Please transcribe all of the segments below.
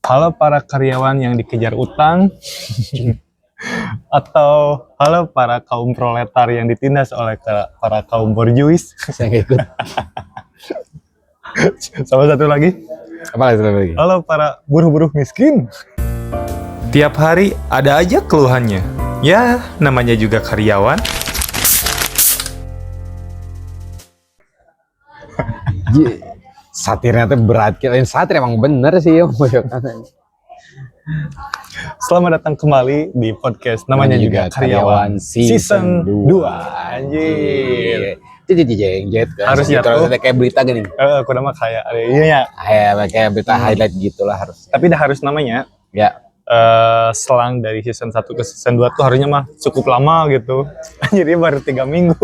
Halo para karyawan yang dikejar utang, atau halo para kaum proletar yang ditindas oleh para kaum borjuis. Saya nggak ikut. Sama satu lagi, Apa lagi? halo para buruh-buruh miskin. Tiap hari ada aja keluhannya. Ya, namanya juga karyawan. Satirnya tuh berat, kirain satir emang bener sih ya. Selamat datang kembali di podcast namanya juga Karyawan Season 2. Anjir. Jeng-jeng Harus jatuh. Kayak berita gini. Aku nama kayak iya ya. Kayak berita highlight gitulah harus. Tapi dah harus namanya. Ya. Selang dari season 1 ke season 2 tuh harusnya mah cukup lama gitu. Jadi baru 3 minggu.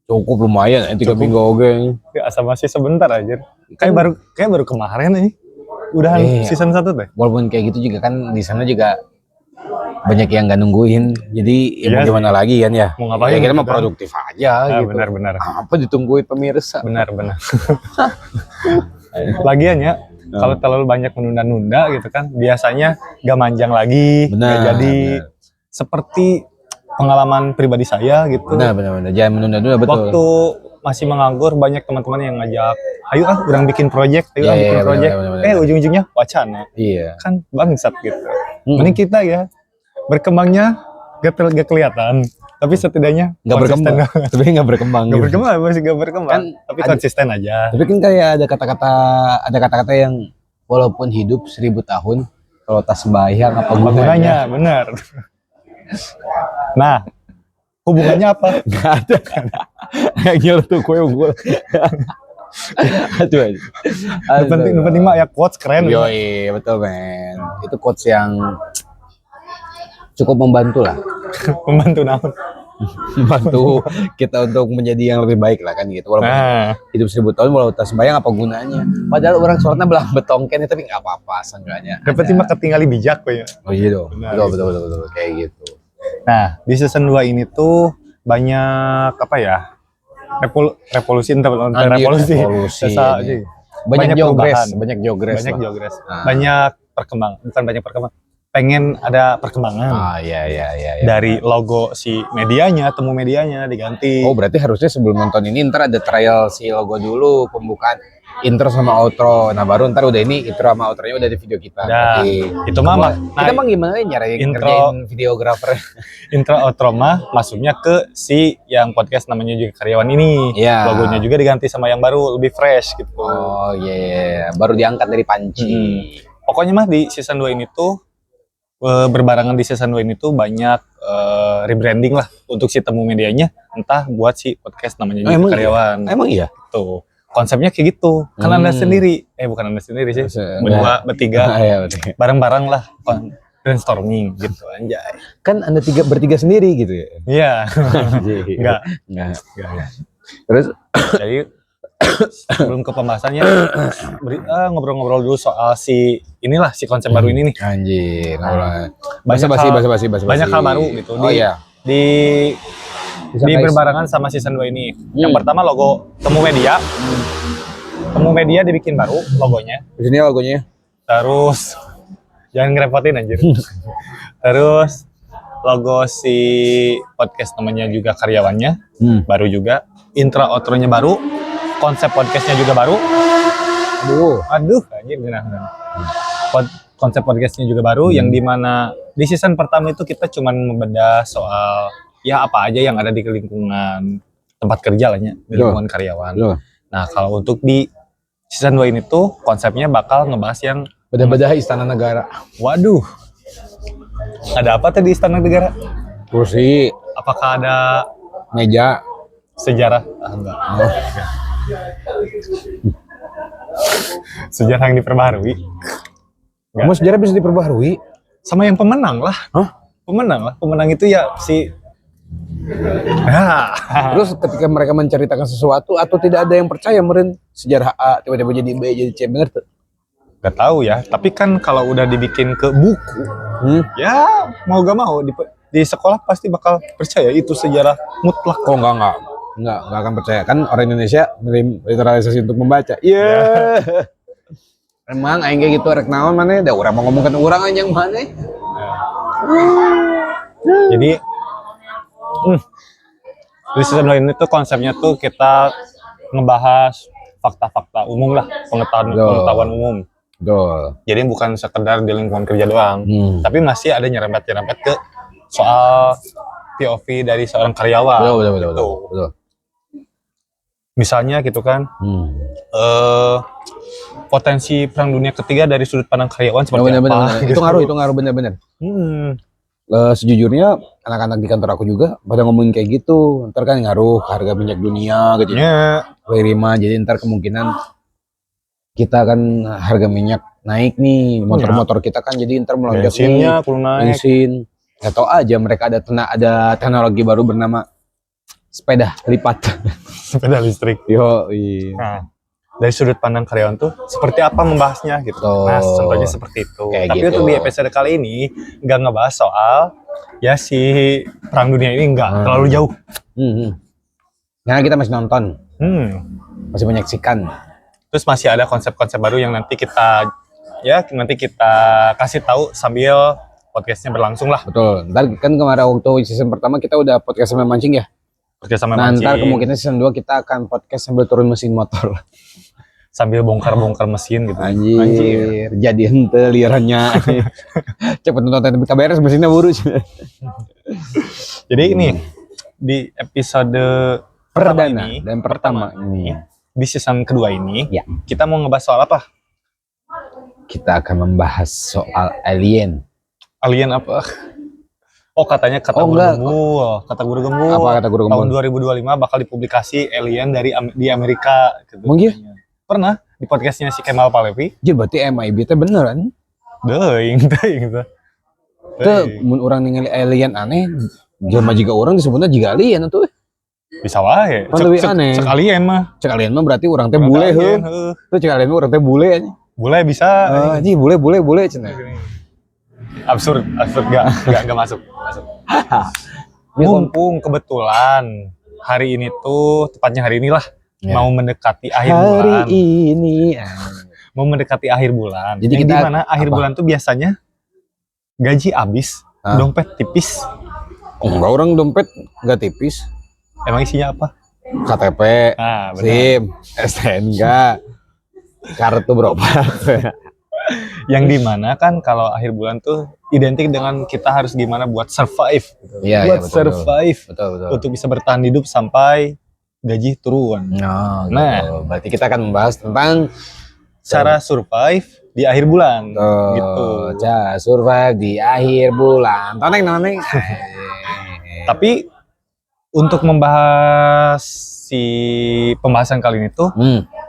Cukup lumayan, 3 minggu oke. Ya, asal masih sebentar aja. Kayak baru kemarin nih. Udahan season 1 teh. Walaupun kayak gitu juga kan di sana juga banyak yang nggak nungguin. Jadi Iya mau gimana lagi kan ya? Mau ngapain? Ya kita mah Gitu. produktif aja gitu. Benar. Apa ditungguin pemirsa? Benar. Lagian ya, kalau terlalu banyak menunda-nunda gitu kan, biasanya gak manjang lagi, gak jadi. Benar. Seperti pengalaman pribadi saya gitu. Benar. Jangan menunda-nunda, betul. Waktu masih menganggur, banyak teman-teman yang ngajak, ayo orang bikin project, Iya, project. benar. Ujung-ujungnya wacana. Iya. Kan bangsat gitu. Mending kita ya, berkembangnya gak kelihatan. Tapi setidaknya Nggak konsisten. berkembang. Tapi nggak berkembang. Gak gitu. berkembang, masih gak berkembang. Kan tapi konsisten aja. Tapi kan kayak ada kata-kata yang walaupun hidup 1000 tahun, kalau tak sembahyang apa gunanya? Benar. Nah, hubungannya apa? Nggak ada kan? Yang tuh kue unggul. Aduh. Yang penting mah ya quotes keren. Yoi, betul men. Itu quotes yang cukup membantu lah. Membantu naon. Membantu kita untuk menjadi yang lebih baik lah kan gitu. Walaupun hidup 1000 tahun walau tak sembahyang apa gunanya? Padahal orang sholatnya belah betongken tapi nggak apa-apa seenggaknya. Dapat mah ketinggali bijak ya. Oh iya dong. Benar. Betul kayak gitu. Nah, di season 2 ini tuh banyak apa ya? Revolusi. Banyak jogres. Banyak lah. jogres. Banyak perkembangan, bukan banyak perkembangan. Pengen ada perkembangan. Iya. Dari logo si medianya, temu medianya diganti. Oh, berarti harusnya sebelum nonton ini ntar ada trial si logo dulu, pembukaan intro sama outro. Nah, baru ntar udah ini intro sama outronya udah di video kita. Nah, itu mah kita mah gimana ya nyari ngerjain videografer. Intro outro mah masuknya ke si yang podcast namanya juga Karyawan ini. Iya. Logonya juga diganti sama yang baru, lebih fresh gitu. Oh iya, baru diangkat dari panci. Pokoknya mah di season 2 ini tuh berbarengan di season 2 ini tuh banyak rebranding lah untuk si temu medianya, entah buat si podcast namanya juga Karyawan. Emang iya? Tuh. Konsepnya kayak gitu. Kan Anda sendiri, bukan Anda sendiri sih. Berdua, bertiga. Bareng-bareng lah brainstorming gitu anjay. Kan Anda bertiga sendiri gitu ya? Iya. Enggak. Terus jadi sebelum ke pembahasannya ngobrol-ngobrol dulu soal si konsep baru ini nih. Anjir, Basa-basi. Banyak hal baru gitu di berbarengan sama season 2 ini. Yang pertama logo Temu Media. Temu Media dibikin baru logonya. Di sini logonya. Terus jangan ngerepotin anjir. Terus logo si podcast namanya juga Karyawannya baru juga. Intro outro-nya baru. Konsep podcastnya juga baru. Aduh, anjir genah. Konsep podcastnya juga baru, yang dimana di season pertama itu kita cuman membedah soal ya apa aja yang ada di lingkungan tempat kerja lah ya, di lingkungan karyawan. Nah, kalau untuk di season 2 ini tuh konsepnya bakal ngebahas yang bedah-bedah Istana Negara. Waduh. Ada apa tadi Istana Negara? Kursi. Apakah ada meja? Sejarah? Enggak. Sejarah yang diperbaharui. Kamu sejarah bisa diperbaharui? Sama yang pemenang lah. Pemenang itu ya si Terus ketika mereka menceritakan sesuatu atau tidak ada yang percaya meren sejarah A tiba-tiba jadi B jadi C, bener tuh? Gak tahu ya, tapi kan kalau udah dibikin ke buku, ya mau gak mau di sekolah pasti bakal percaya itu sejarah mutlak. Oh enggak akan percaya kan orang Indonesia menerima literalisasi untuk membaca. Iya. Emang aing kayak gitu rek naon maneh, da urang mau ngomongkeun urang anjing maneh. Jadi di season ini tuh konsepnya tuh kita ngebahas fakta-fakta umum lah, pengetahuan umum. Betul. Jadi bukan sekedar di lingkungan kerja doang, tapi masih ada nyerempet-nyerempet ke soal POV dari seorang karyawan. Betul. Misalnya gitu kan, potensi perang dunia ketiga dari sudut pandang karyawan seperti apa? Bener. Gitu. Itu ngaruh bener. Sejujurnya anak-anak di kantor aku juga pada ngomongin kayak gitu. Ntar kan ngaruh harga minyak dunia gitu ya. Rima, jadi ntar kemungkinan kita kan harga minyak naik nih, motor-motor kita kan jadi ntar melonjak bensinnya perlu naik. Bensin. Gak tau aja mereka ada teknologi baru bernama sepeda lipat. Sepeda listrik. Iya. Nah, dari sudut pandang karyawan tuh seperti apa membahasnya gitu. Nah, contohnya seperti itu. Tapi gitu. Untuk di episode kali ini nggak ngebahas soal ya si perang dunia ini nggak terlalu jauh. Karena kita masih nonton, masih menyaksikan. Terus masih ada konsep-konsep baru yang nanti kita kasih tahu sambil podcastnya berlangsung lah. Betul. Ntar kan kemarin waktu season pertama kita udah podcast sambil mancing ya. Podcast sambil mancing. Ntar kemungkinan season 2 kita akan podcast sambil turun mesin motor. Sambil bongkar-bongkar mesin gitu. Anjir. Jadi hente liarannya. Cepet nonton KBRS mesinnya buru. Jadi ini di episode pertama ini di season kedua ini ya. Kita mau ngebahas soal apa? Kita akan membahas soal alien. Alien apa? Oh katanya kata guru gembul. Apa kata guru gembul? Tahun 2025 bakal dipublikasi alien di Amerika gitu. Mungkin pernah di podcastnya si Kemal Palevi. Jadi berarti MIB itu beneran? Deing. Itu mun orang ningali alien aneh, jelema jiga orang disebutnya jiga alien tuh. Bisa wae. Cek alien mah berarti orang teh bule heuh. Tuh cek alien mah orang teh bule anjing. Bule bisa. Anjing bule cenah. Absurd enggak masuk. Mumpung kebetulan hari ini tuh tepatnya hari inilah mau mendekati akhir bulan. Mau mendekati akhir bulan. Jadi kita gimana akhir bulan tuh biasanya gaji habis, dompet tipis. Enggak, orang dompet enggak tipis. Emang isinya apa? KTP, SIM, STNK, kartu berobat. Yang dimana kan kalau akhir bulan tuh identik dengan kita harus gimana buat survive. Iya, survive. Betul. Untuk bisa bertahan hidup sampai gaji turun. Nah, berarti kita akan membahas tentang cara survive di akhir bulan. Gitu. Cara survive di akhir bulan. Toneng. Tapi untuk membahas si pembahasan kali ini tuh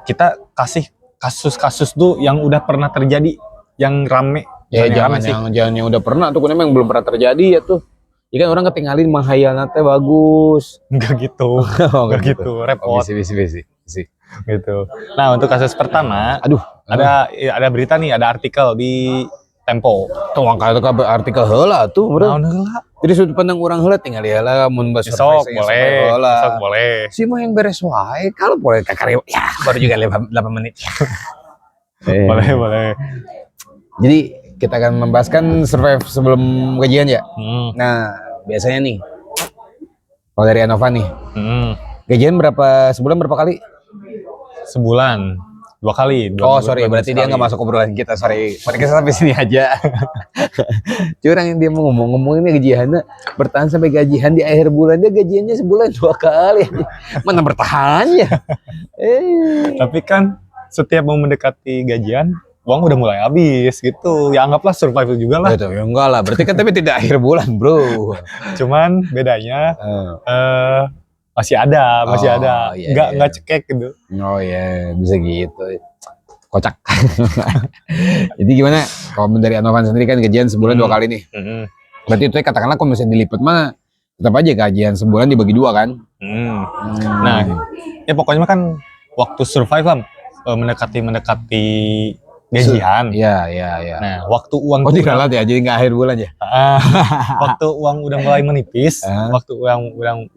kita kasih kasus-kasus tuh yang udah pernah terjadi, yang rame. Ya jangan yang udah pernah tuh, memang belum pernah terjadi ya tuh. Ya kan orang ketinggalin menghayalnya teh bagus. Enggak gitu. Enggak gitu. Repot. Bisi. Gitu. Nah, untuk kasus pertama, ada berita nih, ada artikel di Tempo. Tuh angka itu artikel heula tuh, bro. Jadi sudut pandang orang heula tinggal heula mun bahas besok boleh. Si mah yang beres wae, kalau boleh kakak ya baru juga 8 menit. Boleh. Jadi kita akan membahaskan survive sebelum gajian ya. Nah, biasanya nih kalau dari Anova nih. Gajian sebulan berapa kali? Sebulan 2 kali. Sorry, berarti dia nggak masuk obrolan kita. Sorry, podcast sampai sini aja. Curang yang dia mau ngomongin gajiannya bertahan sampai gajian di akhir bulan, dia gajiannya sebulan 2 kali. Mana bertahannya? Tapi kan setiap mau mendekati gajian, uang udah mulai habis gitu. Ya anggaplah survive juga lah. Betul, ya enggak lah. Berarti kan tapi tidak akhir bulan, bro. Cuman bedanya masih ada. Nggak cekek gitu. Oh iya, bisa gitu. Kocak. Jadi gimana? Kalau dari Anovan sendiri kan gajian sebulan 2 kali nih. Berarti itu katakanlah kalau misalnya dilipat mah tetap aja gajian sebulan dibagi 2 kan? Nah, ya pokoknya kan waktu survive lah mendekati gajian. Iya. Nah, waktu uang diralat ya, jadi nggak akhir bulan ya. Waktu uang udah mulai menipis,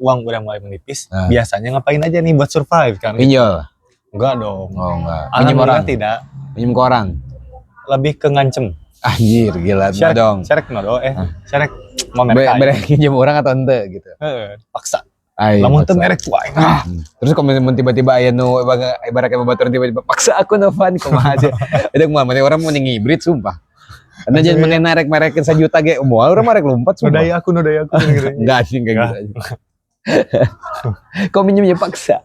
uang udah mulai menipis, biasanya ngapain aja nih buat survive kan? Pinjol. Enggak dong. Oh, enggak. Pinjam orang tidak. Pinjam ke orang. lebih ke ngancem. Anjir, gila dong. Serek serek mau merek. Berekin jam orang atau ente gitu. Paksa. Lamun teu merek wae. Terus kalau tiba-tiba aya nu ibaratnya babaturan tiba-tiba paksa aku Novan kumaha aja. Ada mah orang mau ning hibrid sumpah. Karena jangan mana narek-narekin 1 juta ge, moal orang marek lompat sumpah. Nodai aku gitu. Enggak sih kayak gitu. Kok minjemnya paksa.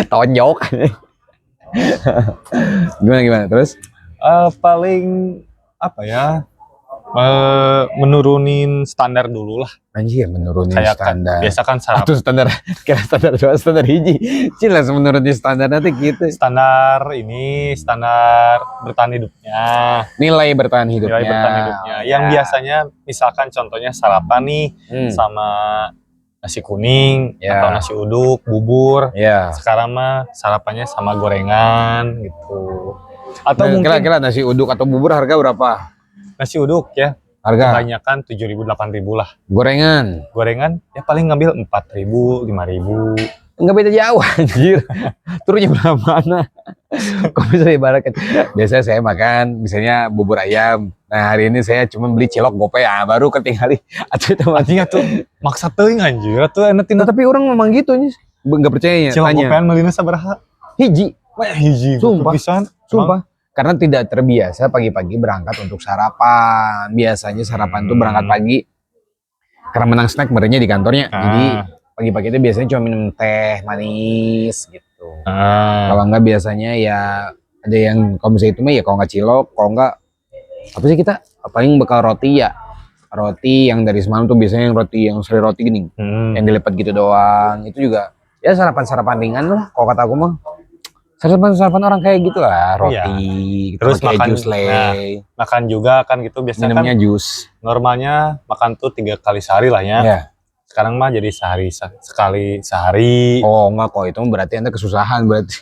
Tonjok. Gimana terus? Paling apa ya? Menurunin standar dulu lah. Anjir, menurunin kayak standar. Biasa kan sarapan. Atau standar, kira standar 2, standar hiji. Jelas menurunin standar nanti gitu. Standar bertahan hidupnya. Nilai bertahan hidupnya. Yang biasanya misalkan contohnya sarapan nih sama nasi kuning atau nasi uduk, bubur. Sekarang mah sarapannya sama gorengan gitu. Atau mungkin kira-kira nasi uduk atau bubur harga berapa? Nasi uduk ya, harga kebanyakan 7.000 8.000 lah. Gorengan ya paling ngambil 4.000 5.000. Enggak beda jauh anjir. Turunnya belah mana? Kok bisa ibaratkan? Biasanya saya makan misalnya bubur ayam. Nah, hari ini saya cuma beli cilok gope baru ketinggali. Artinya tuh maksa teuing anjir, atuh enak tina. Tapi orang memang gitu nih. Enggak percaya ya. Cilok gopean meulina sabaraha? Hiji. Sumpah. Karena tidak terbiasa pagi-pagi berangkat untuk sarapan. Biasanya sarapan tuh berangkat pagi karena menang snack merenya di kantornya. Jadi pagi-pagi itu biasanya cuma minum teh manis gitu. Kalau enggak biasanya ya ada yang kalau misalnya itu mah ya kalau enggak cilok, kalau enggak apa sih kita paling bekal roti ya. Roti yang dari semalam tuh biasanya yang seri roti gini. Yang dilipat gitu doang. Itu juga ya sarapan-sarapan ringan lah kalau kata aku mah. Sarapan orang kayak gitu lah, roti, terus makan jus makan juga kan gitu biasanya minumnya kan jus. Normalnya makan tuh 3 kali sehari lah ya. Sekarang mah jadi sekali sehari. Oh enggak kok, itu berarti Anda kesusahan berarti.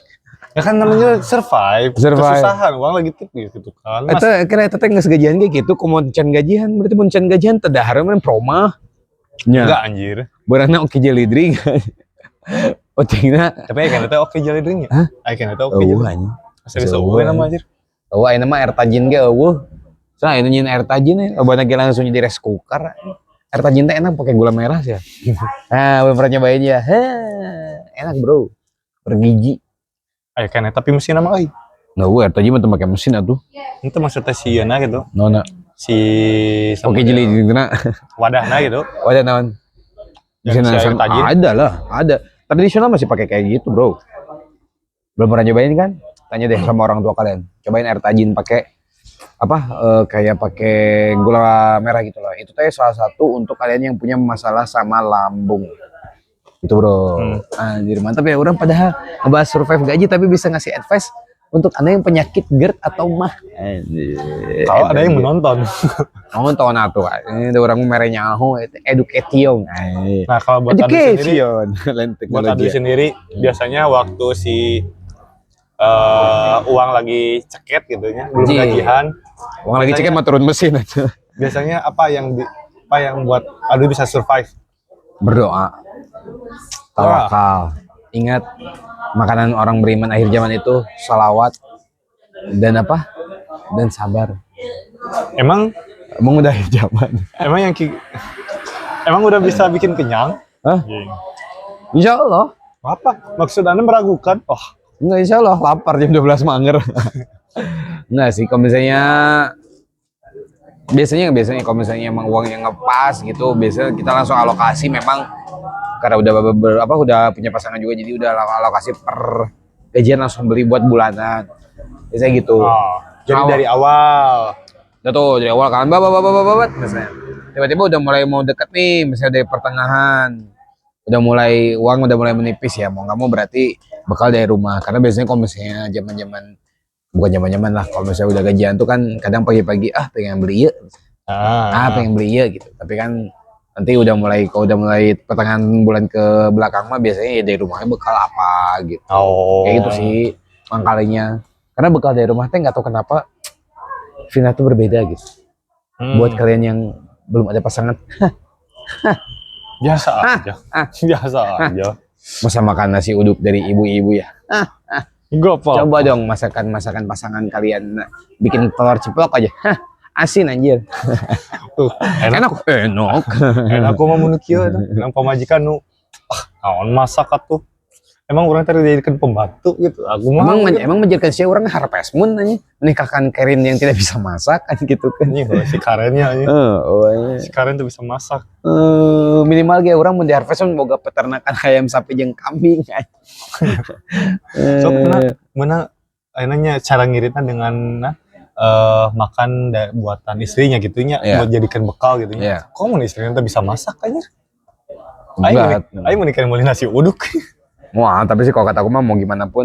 Ya kan namanya survive. Kesusahan, uang lagi tipis gitu kan. Kira teh geus gajian kayak gitu, kumaha can gajian, berarti mun can gajian teu dahar mah proma. Enggak anjir. Beurana oke jelly drink. Otingna. Tapi kan eta oke jelly drink ya? Kan eta oke jelly. Serius eueuh nama anjir. Ayeuna mah air tajin ge eueuh. Soalnya ini nyin air tajin ya, lobana ge langsung jadi rice cooker. Air tajin teh enak pakai gula merah sih. Belum pernah nyobain ya. Enak bro. Bergiji. Kan tapi mesin mah euy. Air tajin mah teu make mesin atuh. Itu maksudnya si Yana gitu. Nona. Si oke jelly drink-na. Wadahna gitu. Wadah naon? Mesin air tajin. Ada lah, ada. Tradisional masih pakai kayak gitu bro. Belum pernah nyobain kan? Tanya deh sama orang tua kalian. Cobain air tajin pakai apa? Kayak pakai gula merah gitu loh. Itu teh salah satu untuk kalian yang punya masalah sama lambung. Itu bro. Anjir mantap ya. Orang padahal ngebahas survive gaji tapi bisa ngasih advice untuk anda yang penyakit GERD atau mah. Kalau ada yang menonton. Nonton atuh. Ini orang merenya education. Nah kalau buat Adu sendiri biasanya waktu si uang lagi ceket gitu ya, belum gajian. Uang lagi ceket mah turun mesin. Biasanya apa yang buat Adu bisa survive? Berdoa. Tawakal. Ingat makanan orang beriman akhir zaman itu salawat dan apa? Dan sabar. Emang udah akhir zaman. Emang udah bisa bikin kenyang? Hah? Insya Allah. Apa? Maksud Anda meragukan? Oh, enggak, insya Allah lapar jam 12 manger. Enggak sih, kalau misalnya biasanya kalau misalnya emang uangnya ngepas gitu, biasanya kita langsung alokasi memang karena udah punya pasangan juga, jadi udah alokasi per gajian langsung beli buat bulanan. Biasanya gitu. Jadi dari awal. Dari awal kan babat misalnya. Tiba-tiba udah mulai mau deket nih, misalnya dari pertengahan. Uang udah mulai menipis ya, mau nggak mau berarti bekal dari rumah. Karena biasanya kalau misalnya bukan zaman lah, kalau misalnya udah gajian tuh kan kadang pagi-pagi pengen beli ya. Pengen beli ya gitu. Tapi kan nanti kalau udah mulai pertengahan bulan ke belakang mah biasanya ya dari rumahnya bekal apa gitu. Kayak gitu sih mangkalinya. Karena bekal dari rumah teh nggak tahu kenapa Vina tuh berbeda gitu. Buat kalian yang belum ada pasangan, biasa aja. Biasa aja. Masa makan nasi uduk dari ibu-ibu ya? Gopal. Coba dong masakan pasangan kalian. Nah, bikin telur ceplok aja. Hah, asin anjir. Enak. Enak aku mau menu kieu nang pamajikan nu naon masak atuh. Emang orang tadi dijadikan pembantu gitu. Aku mah Emang menjadikan si orang harpes moon aja menikahkan Karin yang tidak bisa masak kan gitu kan. ini si Karennya aja. Iya. Si Karen tuh bisa masak. Minimal ge orang mun di harvest moon boga peternakan ayam sapi jeung kambing. So mana enaknya cara ngiritnya dengan makan buatan istrinya gitunya buat jadikan bekal gitu ya. Kok mau istrinya tuh bisa masak aja? Ayo menikah mau nasi uduk. Wah, tapi sih kalau kata aku mah mau gimana pun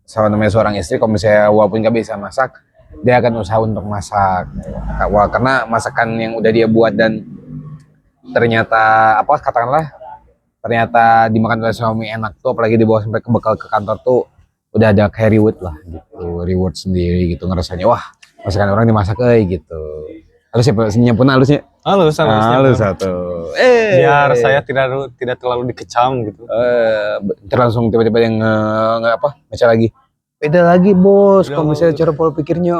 sama namanya seorang istri kalau misalnya walaupun gak bisa masak, dia akan usaha untuk masak. Wah, karena masakan yang udah dia buat dan ternyata ternyata dimakan oleh suami enak tuh, apalagi dibawa sampai ke bekal ke kantor tuh udah ada kayak reward lah gitu, reward sendiri gitu ngerasanya wah masakan orang dimasak gitu. Halus ya nyampun halusnya. Halus satu. Biar saya tidak terlalu dikecam gitu. Langsung tiba-tiba yang baca lagi. Beda lagi bos, kalau misalnya cara pola pikirnya.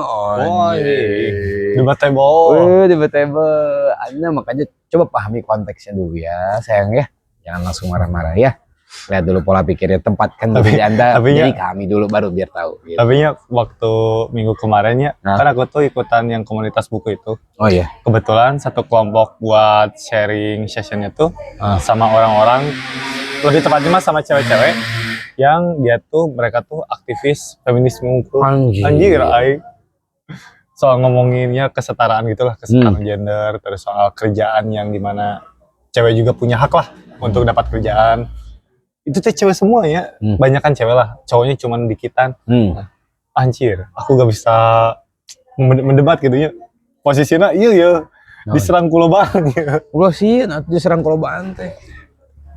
Debatable. Debatable. Anda makanya coba pahami konteksnya dulu ya, sayang ya. Jangan langsung marah-marah ya. Lihat dulu pola pikirnya, tempatkan diri Anda jadi kami dulu baru biar tahu. Gitu. Tapi ya waktu minggu kemarin ya, kan aku tuh ikutan yang komunitas buku itu. Oh iya. Kebetulan satu kelompok buat sharing sessionnya tuh sama orang-orang, lebih tepatnya mah sama cewek-cewek yang dia tuh mereka tuh aktivis feminisme. Anjir, soal ngomonginnya kesetaraan gitulah, kesetaraan gender, terus soal kerjaan yang dimana cewek juga punya hak lah untuk dapat kerjaan. Itu teh cewek semua ya, banyak kan cewek lah, cowoknya cuman dikitan. Anjir, aku gak bisa mendebat gitu ya. Posisinya iya diserang kulobaan ya. Ulah sih, diserang kulobaan teh.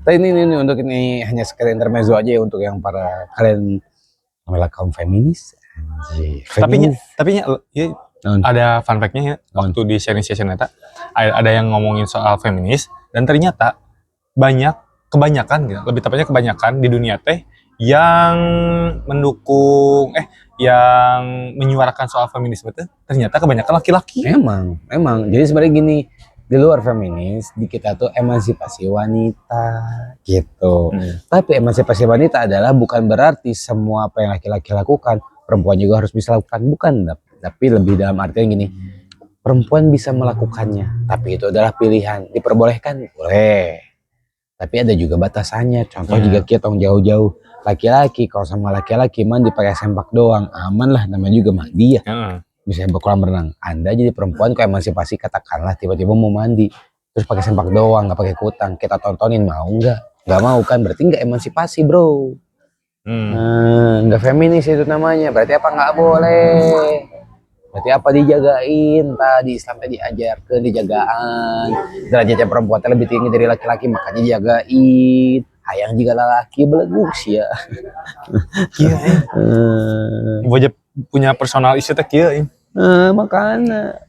Tapi ini untuk ini hanya sekedar intermezzo aja ya untuk yang para kalian adalah kaum feminis. Tapi ya, ada fun fact-nya ya. Waktu di sharing session ada yang ngomongin soal feminis dan ternyata kebanyakan gitu, lebih tepatnya kebanyakan di dunia teh yang mendukung yang menyuarakan soal feminisme itu ternyata kebanyakan laki-laki. Emang. Jadi sebenarnya gini, di luar feminis di kita tuh emansipasi wanita gitu. Tapi emansipasi wanita adalah bukan berarti semua apa yang laki-laki lakukan perempuan juga harus bisa lakukan, bukan. Tapi lebih dalam artian gini, perempuan bisa melakukannya, tapi itu adalah pilihan. Diperbolehkan boleh. Tapi ada juga batasannya. Contoh jika kita jauh-jauh laki-laki, kalau sama laki-laki mandi pakai sempak doang, aman lah, namanya juga mandi ya. Bisa kolam renang. Anda jadi perempuan kok emansipasi, katakanlah tiba-tiba mau mandi, terus pakai sempak doang, nggak pakai kutang, kita tontonin, mau nggak? Nggak mau kan? Berarti nggak emansipasi bro. Nggak feminis itu namanya. Berarti apa nggak boleh? Berarti apa dijagain? Tadi Islam tadi diajarkan dijagaan. Derajatnya perempuan lebih tinggi dari laki-laki, makanya jagain. Hayang juga laki belegus ya. Iya. Wajib punya personal issue teh kieu. Makanya.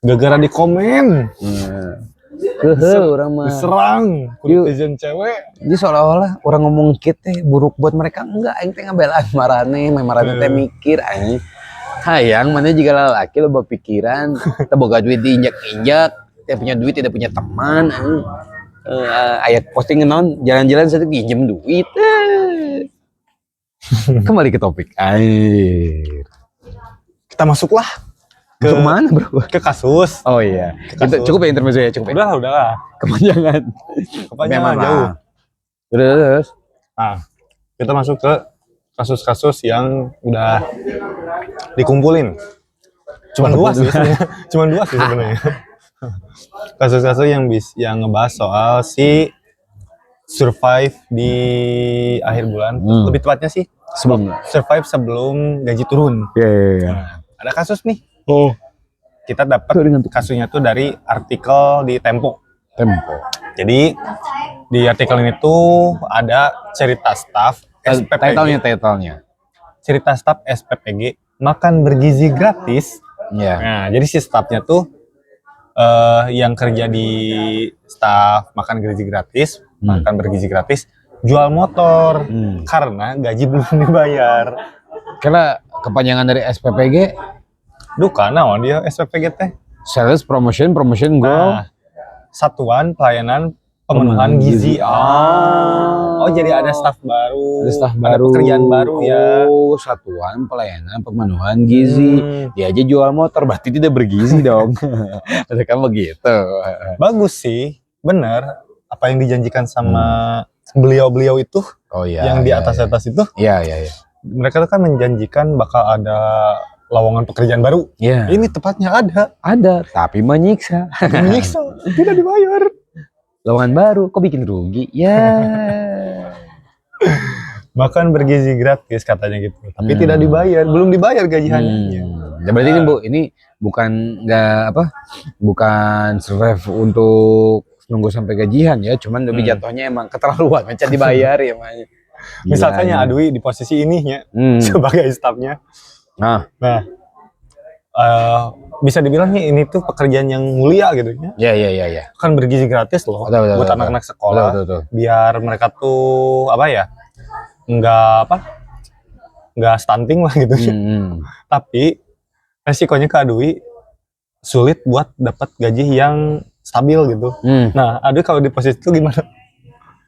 Gara-gara di komen. Orang mah diserang netizen cewek. Jadi seolah-olah orang ngomong kita buruk buat mereka, enggak. Aing teh ngabelaan marane teh mikir aing. Hayang mana juga lelaki lo berpikiran boga duit diinjak-injak, tidak punya duit, tidak punya teman. Ayat posting non jalan-jalan saya pinjam duit. Kembali ke topik air. Kita masuklah ke mana bro? Ke kasus. Oh iya. Itu cukup ya intermezzo ya, cukup. Udahlah. Kepanjangan jauh. Terus. Nah, kita masuk ke kasus-kasus yang udah dikumpulin. Cuman dua sih sebenarnya. Kasus-kasus yang ngebahas soal si survive di akhir bulan. Lebih tepatnya sih survive sebelum gaji turun. Nah, ada kasus nih. Kita dapat kasusnya tuh dari artikel di Tempo. Jadi di artikel ini tuh ada cerita staff SPPG. Title-nya. Cerita staf SPPG makan bergizi gratis. Nah, jadi si stafnya tuh yang kerja di staf makan bergizi gratis, jual motor karena gaji belum dibayar. Karena kepanjangan dari SPPG, Duh, naon dia SPPG teh? Sales Promotion Goal. Nah, Satuan Pelayanan Pemenuhan Gizi. Oh, jadi ada staf baru. Ada staf ada baru. Pekerjaan baru ya. Oh, Satuan Pelayanan Pemenuhan Gizi. Dia aja jual motor, berarti tidak bergizi dong. Ada kan begitu. Bagus sih, bener. Apa yang dijanjikan sama beliau-beliau itu, Oh iya. yang di atas-atas itu, Iya. mereka tuh kan menjanjikan bakal ada lowongan pekerjaan baru. Iya. Ini tepatnya Ada, tapi menyiksa. menyiksa, tidak dibayar. Lowongan baru, kok bikin rugi? Ya. Makan bergizi gratis katanya gitu, tapi tidak dibayar, belum dibayar gajiannya. Ya berarti ini Bu, ini bukan bukan survive untuk nunggu sampai gajian ya, cuman lebih jatuhnya emang keterlaluan, mencari dibayar ya makanya. Misalkannya Adwi di posisi ininya sebagai stafnya. Nah, bisa dibilangnya ini tuh pekerjaan yang mulia gitu ya. Iya. Kan bergizi gratis loh Betul, buat anak-anak sekolah. Betul. Biar mereka tuh nggak stunting lah gitu. Tapi resikonya ke Adwi sulit buat dapat gaji yang stabil gitu. Nah, Adwi kalau di posisi itu gimana?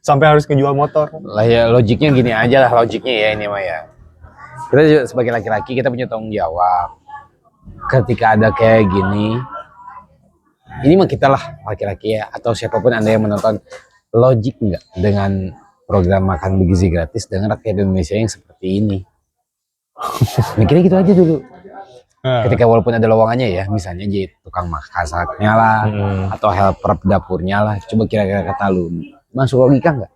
Sampai harus ngejual motor. Lah ya logiknya gini aja lah logiknya ya ini mah ya. Kita juga sebagai laki-laki kita punya tanggung jawab. Ketika ada kayak gini, ini mah kita lah laki-laki ya atau siapapun Anda yang menonton, logik nggak dengan program makan bergizi gratis dengan rakyat Indonesia yang seperti ini? Mikirnya gitu aja dulu. Ketika walaupun ada lowongannya ya, misalnya jadi tukang masaknya lah, atau helper dapurnya lah, coba kira-kira kata lu, masuk logika nggak?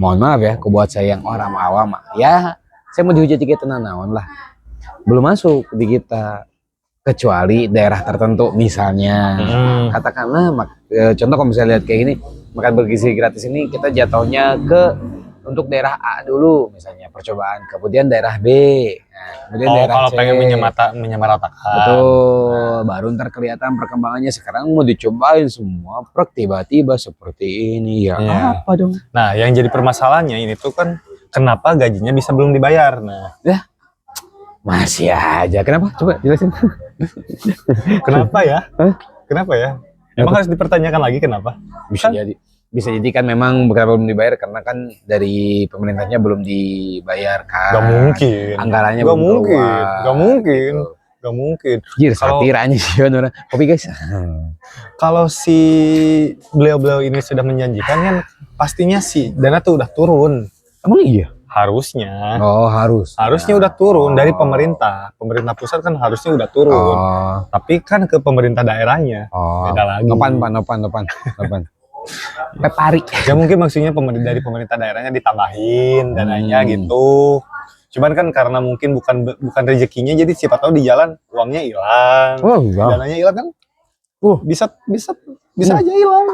Mohon maaf ya, buat saya yang orang awam, ya saya mau dihujat juga tenanawan lah, belum masuk di kita, kecuali daerah tertentu misalnya, katakanlah, contoh kalau misalnya lihat kayak gini, makan bergizi gratis ini kita jatuhnya ke untuk daerah A dulu misalnya percobaan, kemudian daerah B, kemudian daerah kalau C. pengen menyamaratakan. Betul, baru ntar kelihatan perkembangannya. Sekarang mau dicobain semua, tiba-tiba seperti ini ya. Apa dong? Nah, yang jadi permasalahannya ini tuh kan kenapa gajinya bisa belum dibayar? Nah, ya masih aja. Kenapa? Coba jelasin. Kenapa ya? Kenapa ya? Emang harus dipertanyakan lagi kenapa? Bisa jadi kan memang belum dibayar karena kan dari pemerintahnya belum dibayarkan. Gak mungkin. Anggarannya gak mungkin. Gak mungkin. Jir, satiranya sih beneran. Kopi guys. Kalau si beliau-beliau ini sudah menjanjikan kan pastinya sih dana tuh udah turun. Emang iya? Harusnya. Oh, harusnya udah turun dari pemerintah. Pemerintah pusat kan harusnya udah turun. Tapi kan ke pemerintah daerahnya. Beda lagi. Nopan. Pepari. Ya mungkin maksudnya dari pemerintah daerahnya ditambahin dananya gitu. Cuman kan karena mungkin bukan rezekinya, jadi siapa tahu di jalan uangnya hilang. Dananya hilang kan? Bisa aja hilang.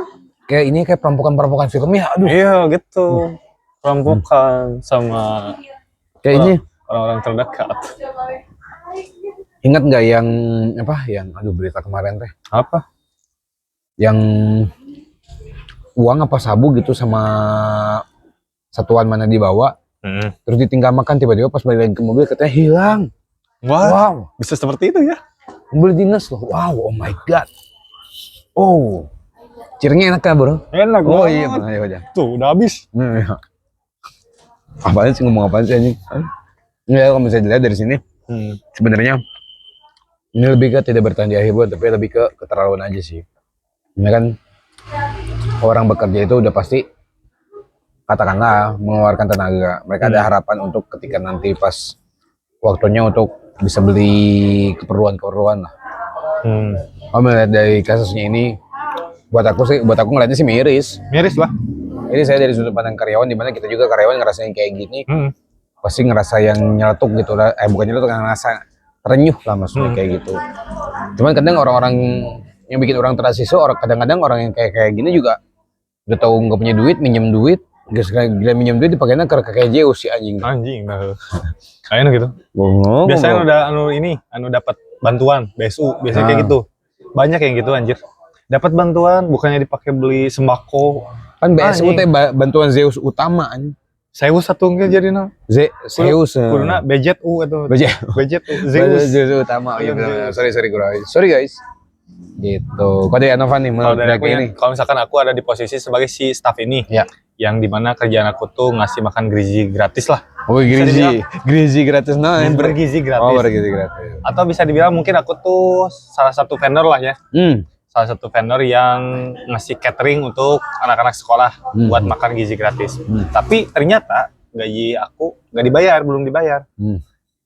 Kayak ini kayak perampokan film ya. Aduh. Iya gitu. Perampokan sama kayak ini orang-orang terdekat. Ingat nggak yang berita kemarin teh? Apa? Yang uang apa sabu gitu sama satuan mana dibawa, terus ditinggal makan, tiba-tiba pas balik lagi ke mobil katanya hilang. Wow, bisa seperti itu ya? Mobil dinas loh. Wow, oh my god. Oh, cirengnya enak kan bro? Enak. Oh iya, aja. Tuh udah habis. Apaan sih, ngomong apaan sih anjing? Ya kalau bisa dilihat dari sini, sebenarnya ini lebih ke tidak bertahan di akhir, tapi lebih ke keterlaluan aja sih. Ini kan orang bekerja itu udah pasti katakanlah mengeluarkan tenaga. Mereka ada harapan untuk ketika nanti pas waktunya untuk bisa beli keperluan lah. Melihat dari kasusnya ini, buat aku ngeliatnya sih miris lah. Ini saya dari sudut pandang karyawan, dimana kita juga karyawan ngerasain kayak gini, pasti ngerasa yang nyeletuk gitu lah. Bukan nyeletuk, ngerasa terenyuh lah maksudnya kayak gitu. Cuman kadang orang-orang yang bikin orang terasiso, kadang-kadang orang yang kayak gini juga udah tahu nggak punya duit, minjem duit, gila minjem duit dipakainya ke kayak jauh si anjing. Nah. Kayaknya gitu. Biasanya udah dapat bantuan BSU, biasanya kayak gitu. Banyak yang gitu anjir. Dapat bantuan bukannya dipakai beli sembako. Kan BSU teh bantuan Zeus utama anjing. Zeus satu ge jadi na. Zeus. Kuduna budget atau budget Zeus utama. Oh, iya benar. Sorry guys. Gitu. Kode Anovan nih kalau dari aku ini. Kalau misalkan aku ada di posisi sebagai si staff ini, ya, yang dimana kerjaan aku tuh ngasih makan gizi gratis lah. Oh, gizi gratis, nah, bergizi gratis. Oh, bergizi gratis. Atau bisa dibilang mungkin aku tuh salah satu vendor lah ya. Salah satu vendor yang ngasih catering untuk anak-anak sekolah buat makan gizi gratis. Tapi ternyata gaji aku nggak dibayar, belum dibayar.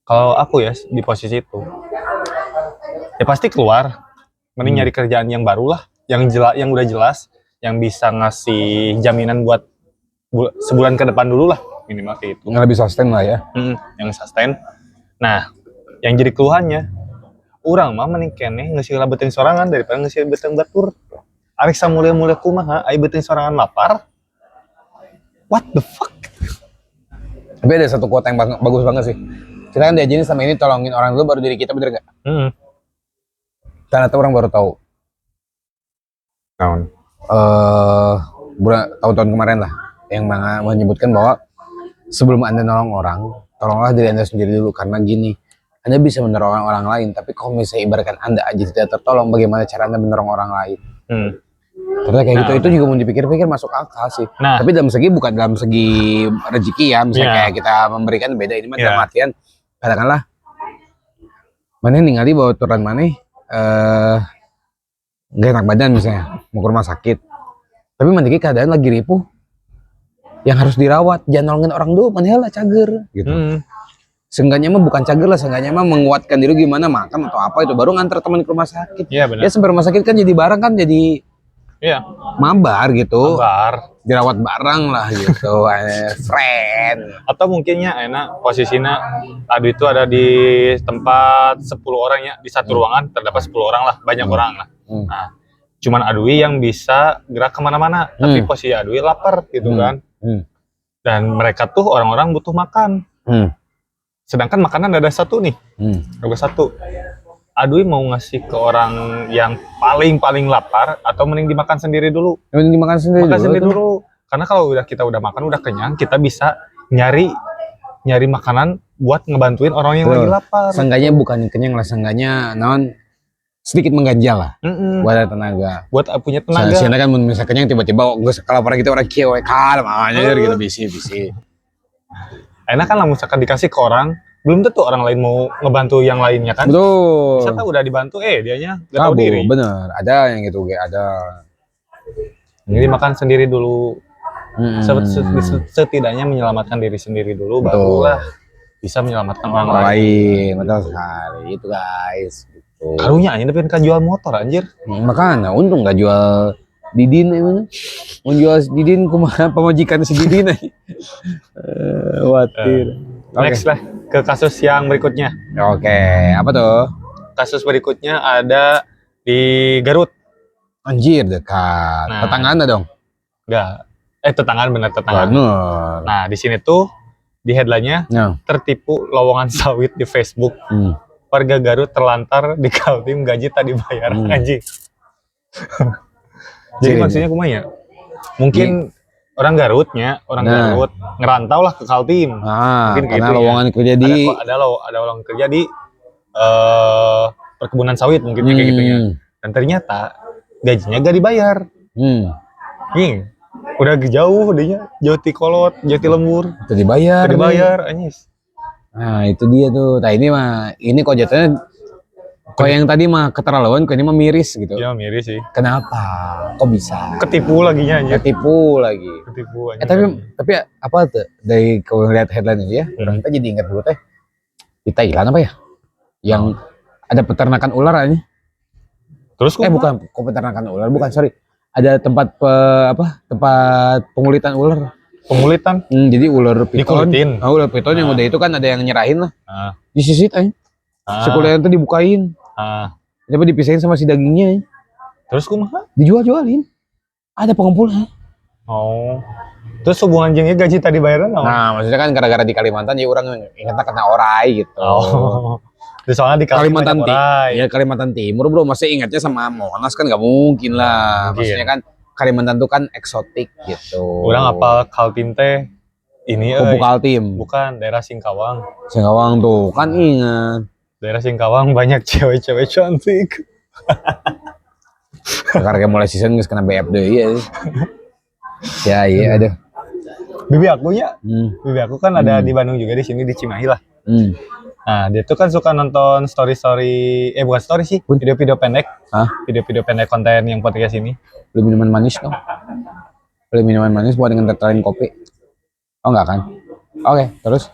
Kalau aku ya di posisi itu, ya pasti keluar. Mending nyari kerjaan yang baru lah, yang udah jelas, yang bisa ngasih jaminan buat sebulan ke depan dulu lah, minimal kayak itu. Yang lebih sustain lah ya. Yang sustain. Nah, yang jadi keluhannya, urang mah mending keneh ngasih beuteung sorangan daripada ngasih beuteung batur. Arek samulia-mulia kumaha, aya beuteung sorangan lapar. What the fuck? Tapi ada satu quote yang bagus banget sih. Kita kan diajarin sama ini tolongin orang dulu baru diri kita, bener gak? Ternyata orang baru tahu. Tahun-tahun kemarin lah, yang menyebutkan bahwa sebelum Anda nolong orang, tolonglah diri Anda sendiri dulu. Karena gini, Anda bisa menolong orang lain, tapi kalau misalnya ibaratkan Anda aja tidak tertolong, bagaimana cara Anda menolong orang lain? Ternyata kayak gitu, itu juga mau dipikir-pikir masuk akal sih. Tapi dalam segi, bukan dalam segi rezeki ya, misalnya kayak kita memberikan beda, ini mah dalam artian, katakanlah, mana ningali bawa turun mana, nggak enak badan misalnya, mau ke rumah sakit, tapi mandiri keadaan lagi ripuh, yang harus dirawat, jangan nolongin orang dulu, mana lah cager gitu. Seenggaknya mah bukan cager lah, seenggaknya mah menguatkan diri gimana makan atau apa itu, baru nganter teman ke rumah sakit. Iya benar. Ya sampai rumah sakit kan jadi barang kan jadi mabar gitu, dirawat barang lah gitu, friend. Atau mungkinnya enak posisinya, aduh itu ada di tempat 10 orang ya, di satu ruangan terdapat 10 orang lah, banyak orang lah. Nah, cuman Adui yang bisa gerak kemana-mana, tapi posisi Adui lapar gitu kan. Dan mereka tuh orang-orang butuh makan. Sedangkan makanan ada satu nih, ada satu. Adui mau ngasih ke orang yang paling lapar atau mending dimakan sendiri dulu? Mending dimakan sendiri. Makan sendiri dulu. Karena kalau kita udah makan, udah kenyang, kita bisa nyari makanan buat ngebantuin orang yang lagi lapar. Seenggaknya bukan kenyang lah, seenggaknya sedikit mengganjal lah. Buat ada tenaga. Buat punya tenaga. Soalnya kan misalnya kenyang tiba-tiba kalau orang kita orang kieu kalem aja gitu bisi. Enak kan lah misalkan dikasih ke orang, belum tentu orang lain mau ngebantu yang lainnya kan. Betul. Bisa udah dibantu, dianya gak tahu diri. Bener, ada yang gitu, ada. Jadi makan sendiri dulu. Setidaknya menyelamatkan diri sendiri dulu, barulah bisa menyelamatkan orang lain. Betul sekali, itu guys. Gitu. Karunya aja tapi kan jual motor anjir. Makanya untung gak jual Didin emang. Mau jual Didin kumaha pemajikan si Didin aja. Khawatir. Next lah ke kasus yang berikutnya. Oke, apa tuh? Kasus berikutnya ada di Garut. Anjir dekat. Tetanggaan dong? Enggak. Tetanggaan bener tetanggaan. Bener. Nah, di sini tuh di headline-nya tertipu lowongan sawit di Facebook. Warga Garut terlantar di Kaltim gaji tak dibayar. Anjing. Jadi maksudnya kumaha ya? Mungkin orang Garut ngerantau lah ke Kaltim. Mungkin karena gitu lowongan kerja di ada lowongan kerja di perkebunan sawit mungkinnya kayak gitu ya. Dan ternyata gajinya gak dibayar. Udah jauh dia, jauh ti kolot, jauh ti lembur. Itu dibayar anyis. Nah, itu dia tuh. Nah, ini kok jatuhnya kok yang tadi mah keterlaluan, kok ini mah miris gitu. Ya miris sih. Kenapa? Kok bisa? Ketipu laginya anjir. Ketipu lagi. Ketipu anjir. Tapi apa tuh? Dari kalau lihat headline ini ya, orang kita jadi ingat dulu teh. Di Thailand apa ya? Yang ada peternakan ular aja. Terus bukan peternakan ular, bukan, sorry. Ada tempat tempat pengulitan ular. Pengulitan? Jadi ular piton. Dikulitin. Ular piton yang udah itu kan ada yang nyerahin lah. Disisit aja. Sekolah itu dibukain. Coba dipisahin sama si dagingnya. Terus kumaha? Dijual-jualin. Ada pengepulnya. Oh. Terus hubungan jengnya gaji tadi bayaran? Nah, maksudnya kan gara-gara di Kalimantan ya orang ingatnya kena orai gitu. Oh. Soalnya di Kalimantan Timur. Ya Kalimantan Timur bro, masih ingatnya sama Monas kan nggak mungkin lah. Maksudnya kan Kalimantan tuh kan eksotik gitu. Orang apal Kaltim teh ini Pupuk Kaltim. bukan daerah Singkawang. Singkawang tuh kan ingat. Daerah Singkawang banyak cewek-cewek cantik. Karena mulai season geus kena BFD ya. Ya iya aduh. Bibi aku kan ada di Bandung juga, di sini di Cimahi lah. Nah, dia tuh kan suka nonton story-story, bukan story sih, video-video pendek. Video-video pendek konten yang podcast ini. Beli minuman manis dong. Beli minuman manis buat dengan tetelan kopi. Oh enggak kan? Oke, terus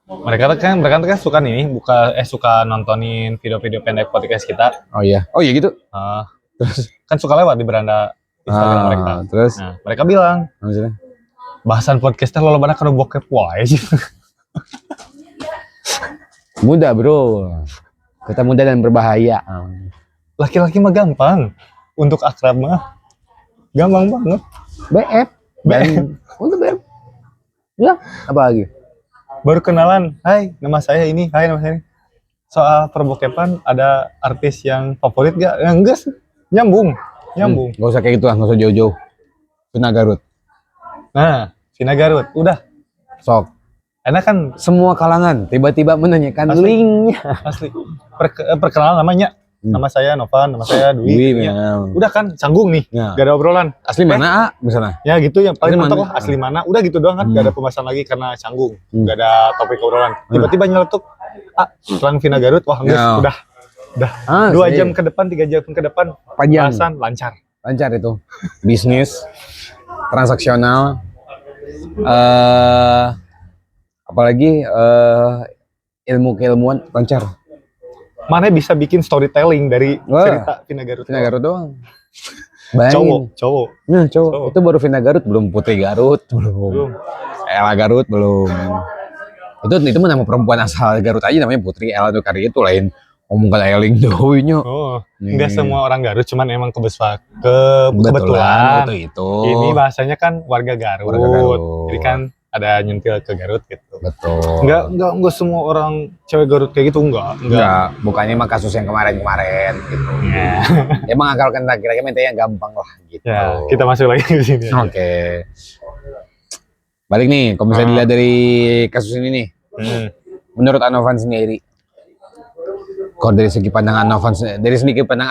Mereka kan suka suka nontonin video-video pendek podcast kita. Oh iya gitu. Terus kan suka lewat di beranda Instagram mereka. Terus Nah, mereka bilang, maksudnya bahasan podcastnya lo banyak kena bokep wae sih. muda bro, kita muda dan berbahaya. Laki-laki mah gampang, untuk akrab mah gampang banget. BF dan untuk BF. Ya, apa lagi? Baru kenalan, hai nama saya ini, hai nama saya ini. Soal perbokepan ada artis yang favorit gak? Ya, enggak sih, nyambung. Gak usah kayak gitu lah, gak usah jauh-jauh. Vina Garut. Nah, Vina Garut, udah. Sok. Enak kan Semua kalangan tiba-tiba menanyakan linknya. asli. Perkenalan namanya. Nama saya Novan, nama saya Dwi. Udah kan, canggung nih, gak ada obrolan. Asli mana misalnya? Ya gitu, yang paling Asli mentok mana? lah, asli mana. Udah gitu doang kan, gak ada pembahasan lagi karena canggung. Gak ada topik obrolan. Tiba-tiba nyeletuk, selang Vina Garut, wah udah. 2 jam ke depan, 3 jam ke depan, Panjang. bahasan lancar itu. Bisnis, transaksional, apalagi ilmu keilmuan lancar. Mana bisa bikin storytelling dari cerita Vina Garut. Vina Garut doang. Bayangin. Cowok. Nah, cowok. Itu baru Vina Garut, belum Putri Garut, belum. Ella Garut belum. Itu mah nama perempuan asal Garut aja namanya Putri. Ella tuh karya itu lain. Ngomong kan Eling Dowinya. Enggak semua orang Garut, cuman emang kebetulan itu. Ini bahasanya kan warga Garut. Jadi kan ada nyentil ke Garut gitu. Betul. Enggak semua orang cewek Garut kayak gitu, enggak. Bukannya emang kasus yang kemarin gitu. Emang akal kan kira-kira yang gampang lah gitu. Ya, kita masuk lagi ke sini. Oke. Balik nih, kalau misalnya dilihat dari kasus ini nih. Menurut Anovan sendiri. Kalau dari segi pandangan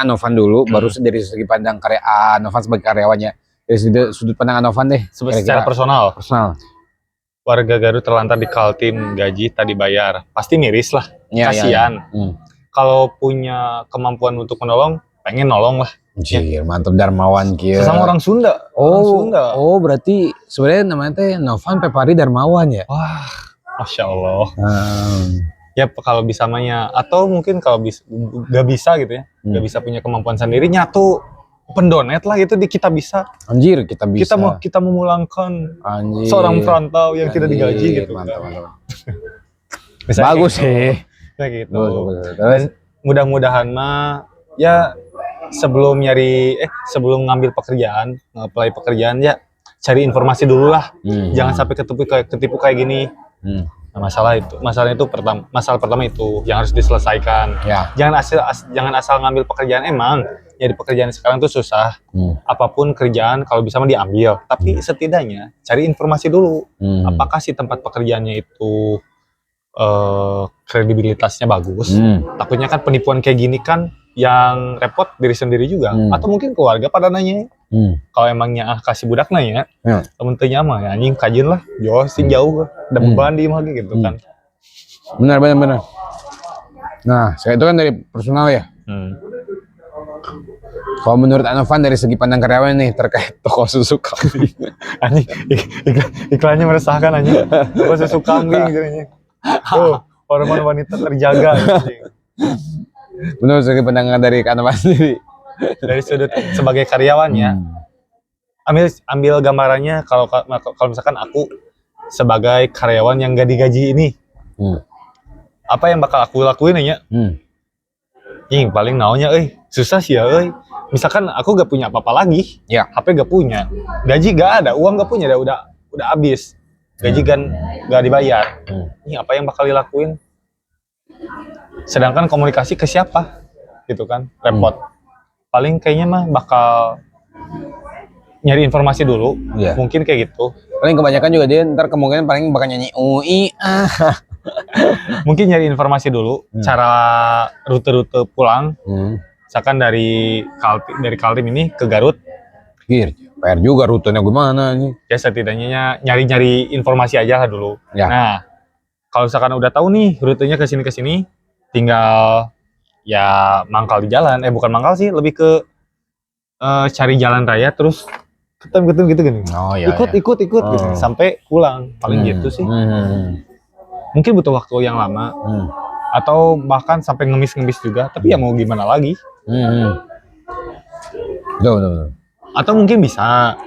Anovan dulu, baru dari segi pandang Anovan sebagai karyawannya. Dari sudut pandang Anovan deh. Secara personal. Warga Garut terlantar di Kaltim, gaji tak dibayar, pasti miris lah, kasihan. Kalau punya kemampuan untuk menolong, pengen nolong lah. Anjir, mantap Darmawan kia. Sesama orang Sunda. Oh, berarti sebenarnya namanya teh Novan Pepari Darmawan ya? Wah, Masya Allah. Ya kalau bisa namanya, atau mungkin kalau gak bisa gitu ya, gak bisa punya kemampuan sendiri, nyatu pendonet lah gitu di Kita Bisa. Anjir, kita bisa. Kita memulangkan seorang perantau yang tidak digaji gitu. Mantap. Bagus sih. Ya gitu. Dan mudah-mudahan mah ya sebelum ngambil pekerjaan, nge-apply pekerjaan ya cari informasi dulu lah. Jangan sampai ketipu kayak gini. Nah, masalah pertama itu yang harus diselesaikan. Ya. Jangan asal ngambil pekerjaan, emang ya di pekerjaan sekarang tuh susah. Apapun kerjaan kalau bisa mah diambil, tapi setidaknya cari informasi dulu. Apakah si tempat pekerjaannya itu kredibilitasnya bagus? Takutnya kan penipuan kayak gini kan yang repot diri sendiri juga, atau mungkin keluarga pada nanya. Kalau emangnya kasih budak nanya, temen-temennya mah ya, anjing kajin lah, jauh, udah beban di mah gitu kan. Benar. Nah, saya itu kan dari personal ya. Kalau menurut Anovan dari segi pandang karyawan nih terkait toko susu kambing. Anjing, iklannya meresahkan anjing. Toko susu kambing jadinya. Hormon wanita terjaga anjing. Menurut segi pandangan dari Anovan sendiri. Dari sudut sebagai karyawan ya, ambil gambarannya kalau misalkan aku sebagai karyawan yang gak digaji ini, apa yang bakal aku lakuin ya? Paling naunya, susah sih ya, misalkan aku gak punya apa-apa lagi, HP gak punya, gaji gak ada, uang gak punya, udah habis, gaji kan gak dibayar, apa yang bakal dilakuin? Sedangkan komunikasi ke siapa, gitu kan, repot. Paling kayaknya mah bakal nyari informasi dulu. Iya. Mungkin kayak gitu. Paling kebanyakan juga dia ntar kemungkinan paling bakal nyanyi UI. Mungkin nyari informasi dulu cara rute-rute pulang. Misalkan dari Kaltim ini ke Garut. PR juga rutenya gimana nih? Ya setidaknya nyari-nyari informasi aja lah dulu. Ya. Nah, kalau misalkan udah tahu nih rutenya ke sini, tinggal ya mangkal di jalan. Bukan mangkal sih, lebih ke cari jalan raya terus ketem gitu kan. Oh iya. Ikut gitu sampai pulang. Paling gitu sih. Mungkin butuh waktu yang lama. Atau bahkan sampai ngemis-ngemis juga, tapi ya mau gimana lagi. Betul. Atau mungkin bisa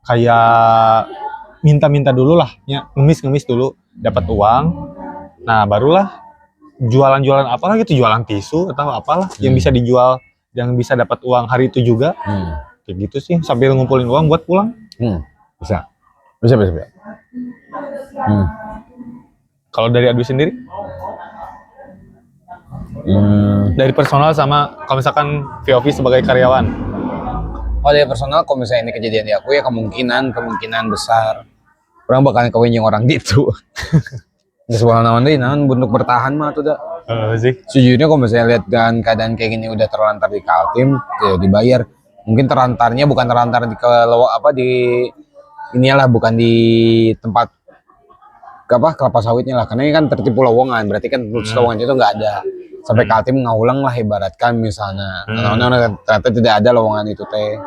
kayak minta dulu lah, ya, ngemis dulu, dapat uang. Nah, barulah jualan apalah gitu, jualan tisu atau apalah yang bisa dijual, yang bisa dapat uang hari itu juga. Kayak gitu sih, sambil ngumpulin uang buat pulang. Bisa. Kalau dari Adwi sendiri? Dari personal sama kalau misalkan VOV sebagai karyawan. Oh dari personal, kalau misalnya ini kejadian di aku ya kemungkinan besar orang bakalan kawin yang orang gitu. Nggak sebuah naon untuk bertahan mah tuh dah. Sih. Sejujurnya kalau misalnya lihat dan keadaan kayak gini udah terlantar di Kaltim, ya dibayar. Mungkin terlantarnya bukan terlantar bukan di tempat kelapa sawitnya lah, karena ini kan tertipu lowongan, berarti kan lowongan itu nggak ada. Sampai Kaltim ngaulang lah ibaratkan misalnya. Ternyata tidak ada lowongan itu teh.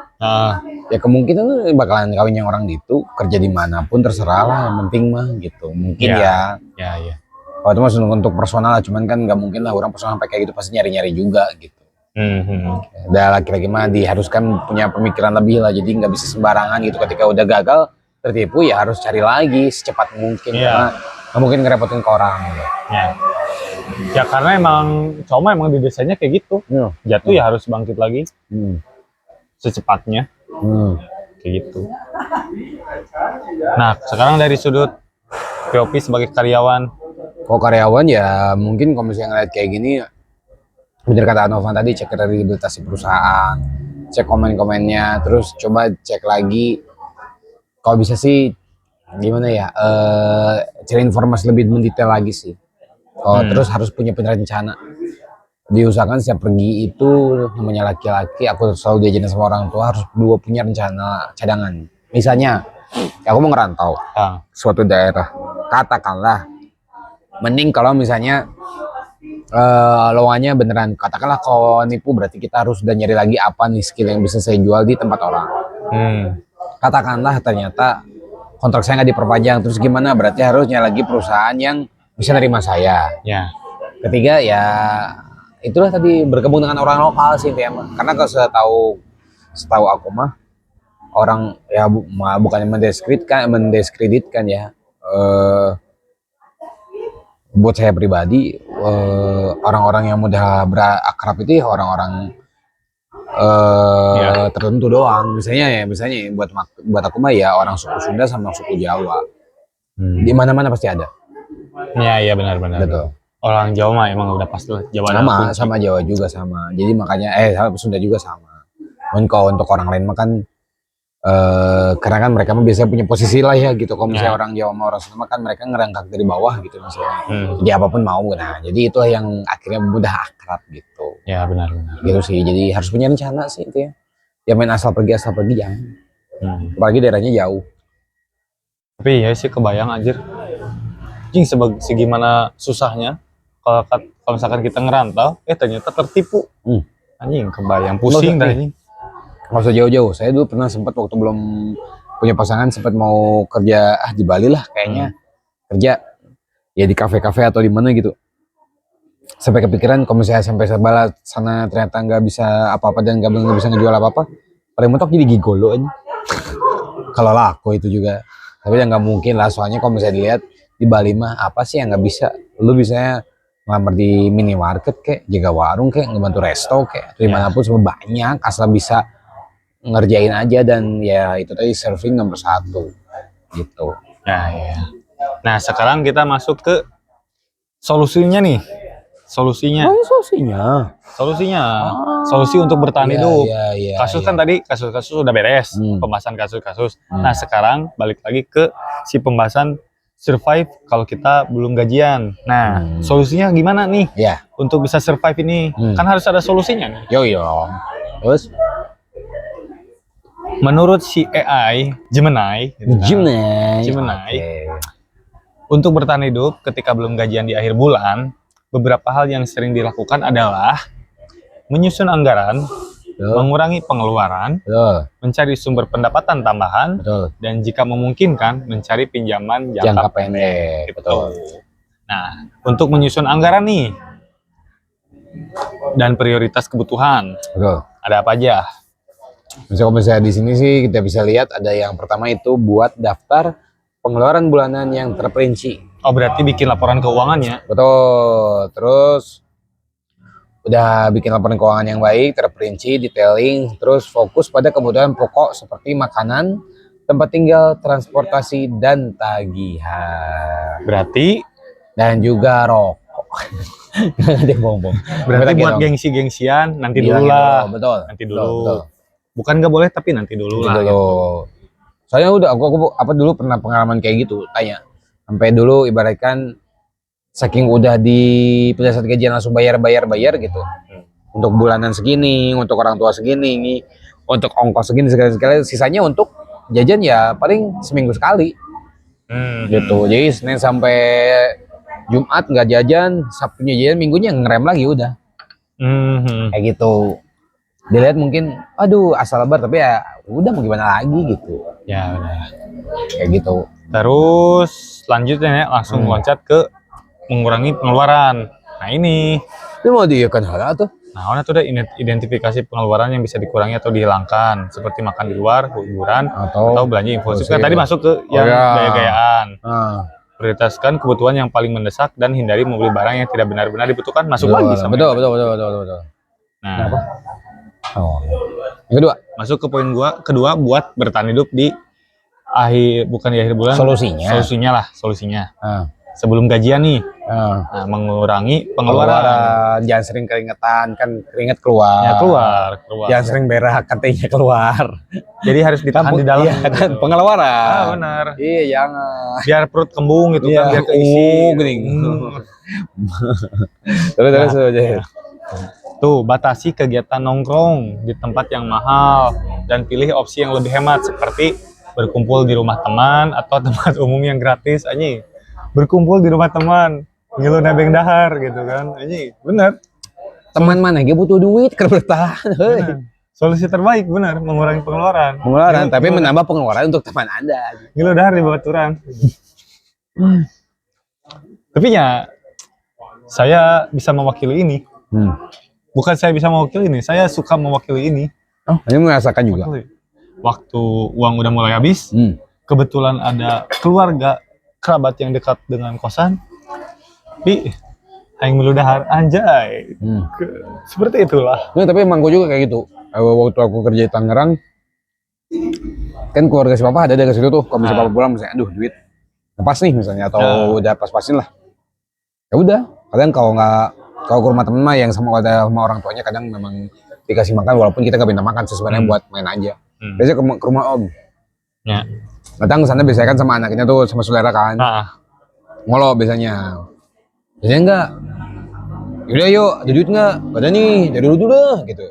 Ya kemungkinan bakalan kawin yang orang gitu, kerja dimanapun terserah lah, yang penting mah gitu. Mungkin ya. Kalau itu masih untuk personal, cuman kan nggak mungkin lah orang personal sampai kayak gitu, pasti nyari juga gitu. Udah laki-laki mah diharuskan punya pemikiran lebih lah, jadi nggak bisa sembarangan gitu. Ketika udah gagal tertipu ya harus cari lagi secepat mungkin, karena nggak mungkin ngerepotin ke orang gitu. Ya karena emang di desanya kayak gitu. Jatuh ya harus bangkit lagi. Secepatnya. Kayak gitu. Nah, sekarang dari sudut POP sebagai karyawan. Kalau karyawan ya mungkin kalau misalnya ngeliat kayak gini, bener kata Anovan tadi, cek kredibilitas perusahaan, cek komen-komennya, terus coba cek lagi. Kalau bisa sih gimana ya, cari informasi lebih mendetail lagi sih. Terus harus punya rencana. Diusahakan setiap pergi itu, namanya laki-laki, aku selalu diajarin sama orang tua harus punya rencana cadangan. Misalnya, aku mau ngerantau suatu daerah, katakanlah, mending kalau misalnya lowongannya beneran, katakanlah kalau nipu berarti kita harus udah nyari lagi apa nih skill yang bisa saya jual di tempat orang. Katakanlah ternyata kontrak saya nggak diperpanjang, terus gimana? Berarti harusnya lagi perusahaan yang bisa nerima saya. Ketiga ya itulah tadi, bergabung dengan orang lokal sih intinya mah. Karena kalau setahu aku mah orang ya bukannya mendiskreditkan ya. Buat saya pribadi, orang-orang yang mudah berakrab itu ya orang-orang tertentu doang. Misalnya buat aku mah ya orang suku Sunda sama suku Jawa. Di mana-mana pasti ada. Iya benar. Betul. Orang Jawa mah emang udah pasti lah. Sama Jawa juga sama. Jadi makanya Sunda juga sama. Kalau untuk orang lain mah kan karena kan mereka mah biasanya punya posisi lah ya gitu. Kalau misalnya orang Jawa sama orang Sunda kan mereka ngerangkak dari bawah gitu misalnya. Jadi apapun mau. Nah, jadi itulah yang akhirnya mudah akrab gitu. Ya benar. Gitu sih. Jadi harus punya rencana sih itu ya. Ya main asal pergi jangan. Apalagi daerahnya jauh. Tapi ya sih kebayang anjir. Segimana susahnya kalau misalkan kita ngerantau, ternyata tertipu. Anjing kebayang, pusing dah anjing. Nggak usah jauh-jauh. Saya dulu pernah sempat waktu belum punya pasangan sempat mau kerja di Bali lah kayaknya. Kerja ya di kafe-kafe atau di mana gitu. Sampai kepikiran kalau misalnya sampai sana ternyata nggak bisa apa-apa dan nggak bisa ngejual apa-apa, paling mentok jadi gigolo aja. Kalau laku itu juga. Tapi ya nggak mungkin lah, soalnya kalau misalnya dilihat di Bali mah apa sih yang nggak bisa? Lu bisa ngelamar di minimarket kayak, jaga warung kayak, ngebantu resto kayak, dimanapun semua banyak, asal bisa ngerjain aja. Dan ya itu tadi serving nomor 1 gitu. Nah sekarang kita masuk ke solusinya nih. solusinya. Oh, solusinya. Solusinya. Solusi untuk bertahan hidup. Iya, Kasus kan tadi kasus-kasus sudah beres, pembahasan kasus-kasus. Nah, sekarang balik lagi ke si pembahasan survive kalau kita belum gajian. Nah, solusinya gimana nih? Iya. Untuk bisa survive ini, kan harus ada solusinya nih. Yo. Terus menurut si AI, Gemini, gitu kan. Gemini. Okay. Untuk bertahan hidup ketika belum gajian di akhir bulan, beberapa hal yang sering dilakukan adalah menyusun anggaran, mengurangi pengeluaran, mencari sumber pendapatan tambahan, dan jika memungkinkan mencari pinjaman jangka pendek. Gitu. Nah, untuk menyusun anggaran nih dan prioritas kebutuhan, ada apa aja? Misalnya di sini sih kita bisa lihat ada yang pertama itu buat daftar pengeluaran bulanan yang terperinci. Oh, berarti bikin laporan keuangannya. Betul. Terus udah bikin laporan keuangan yang baik, terperinci, detailing, terus fokus pada kebutuhan pokok seperti makanan, tempat tinggal, transportasi, dan tagihan. Berarti dan juga rokok. Ada bom-bom. Berarti buat gengsi-gengsian nanti dulu lah. Betul. Nanti dulu. Betul. Bukan nggak boleh tapi nanti dulu lah. Gitu. Soalnya udah aku apa dulu pernah pengalaman kayak gitu, tanya. Sampai dulu ibaratkan saking udah di pada saat gajian langsung bayar gitu. Untuk bulanan segini, untuk orang tua segini, untuk ongkos segini segala sisanya untuk jajan ya paling seminggu sekali. Gitu. Jadi Senin sampai Jumat nggak jajan, Sabtunya jajan, Minggunya ngerem lagi udah. Kayak gitu. Dilihat mungkin aduh asal lebar tapi ya udah mau gimana lagi gitu. Ya udah. Kayak gitu. Terus selanjutnya ya langsung loncat ke mengurangi pengeluaran. Nah ini mau diiakan hal tuh. Nah, itu udah identifikasi pengeluaran yang bisa dikurangi atau dihilangkan, seperti makan di luar, hiburan, atau belanja impulsif. Kan tadi masuk ke yang gaya-gayaan. Prioritaskan kebutuhan yang paling mendesak dan hindari membeli barang yang tidak benar-benar dibutuhkan. Masuk lagi sama. Betul. Nah, yang kedua, masuk ke poin kedua buat bertahan hidup di bukan di akhir bulan. Solusinya. Sebelum gajian nih, mengurangi pengeluaran. Jangan sering keringetan, kan keringet keluar. Ya keluar. Jangan sering berak, katanya keluar. Jadi harus ditahan di dalam. Iya, kan pengeluaran. Benar. Iya, jangan. Biar perut kembung gitu kan, biar keisi. Terus aja. Tuh, batasi kegiatan nongkrong di tempat yang mahal dan pilih opsi yang lebih hemat seperti berkumpul di rumah teman atau tempat umum yang gratis. Anjing, berkumpul di rumah teman, ngilu nebeng dahar gitu kan. Anjing, bener. Teman mana dia butuh duit karena bertahan. Solusi terbaik benar, mengurangi pengeluaran. Tapi menambah pengeluaran untuk teman Anda. Ngilu dahar di baturan. Tapi ya saya bisa mewakili ini. Bukan saya bisa mewakili ini, saya suka mewakili ini. Oh, ini merasakan juga. Waktu uang udah mulai habis, kebetulan ada keluarga kerabat yang dekat dengan kosan, tapi aing milu dahar anjay. Seperti itulah. Nah, tapi emang gue juga kayak gitu. Waktu aku kerja di Tangerang, kan keluarga si papa ada dari situ tuh. Kalau misalnya papa pulang, misalnya, aduh duit pas nih misalnya, atau udah pas-pasin lah. Ya udah, kadang kalau ke rumah temen mah yang sama orang tuanya kadang memang dikasih makan walaupun kita nggak minta makan sebenarnya buat main aja. Biasanya ke rumah om. Ya. Datang sana biasanya kan sama anaknya tuh sama saudara kan. Ngolo biasanya. Biasanya enggak. Yaudah yuk, ada duit nggak? Ada nih, dari dulu dah gitu.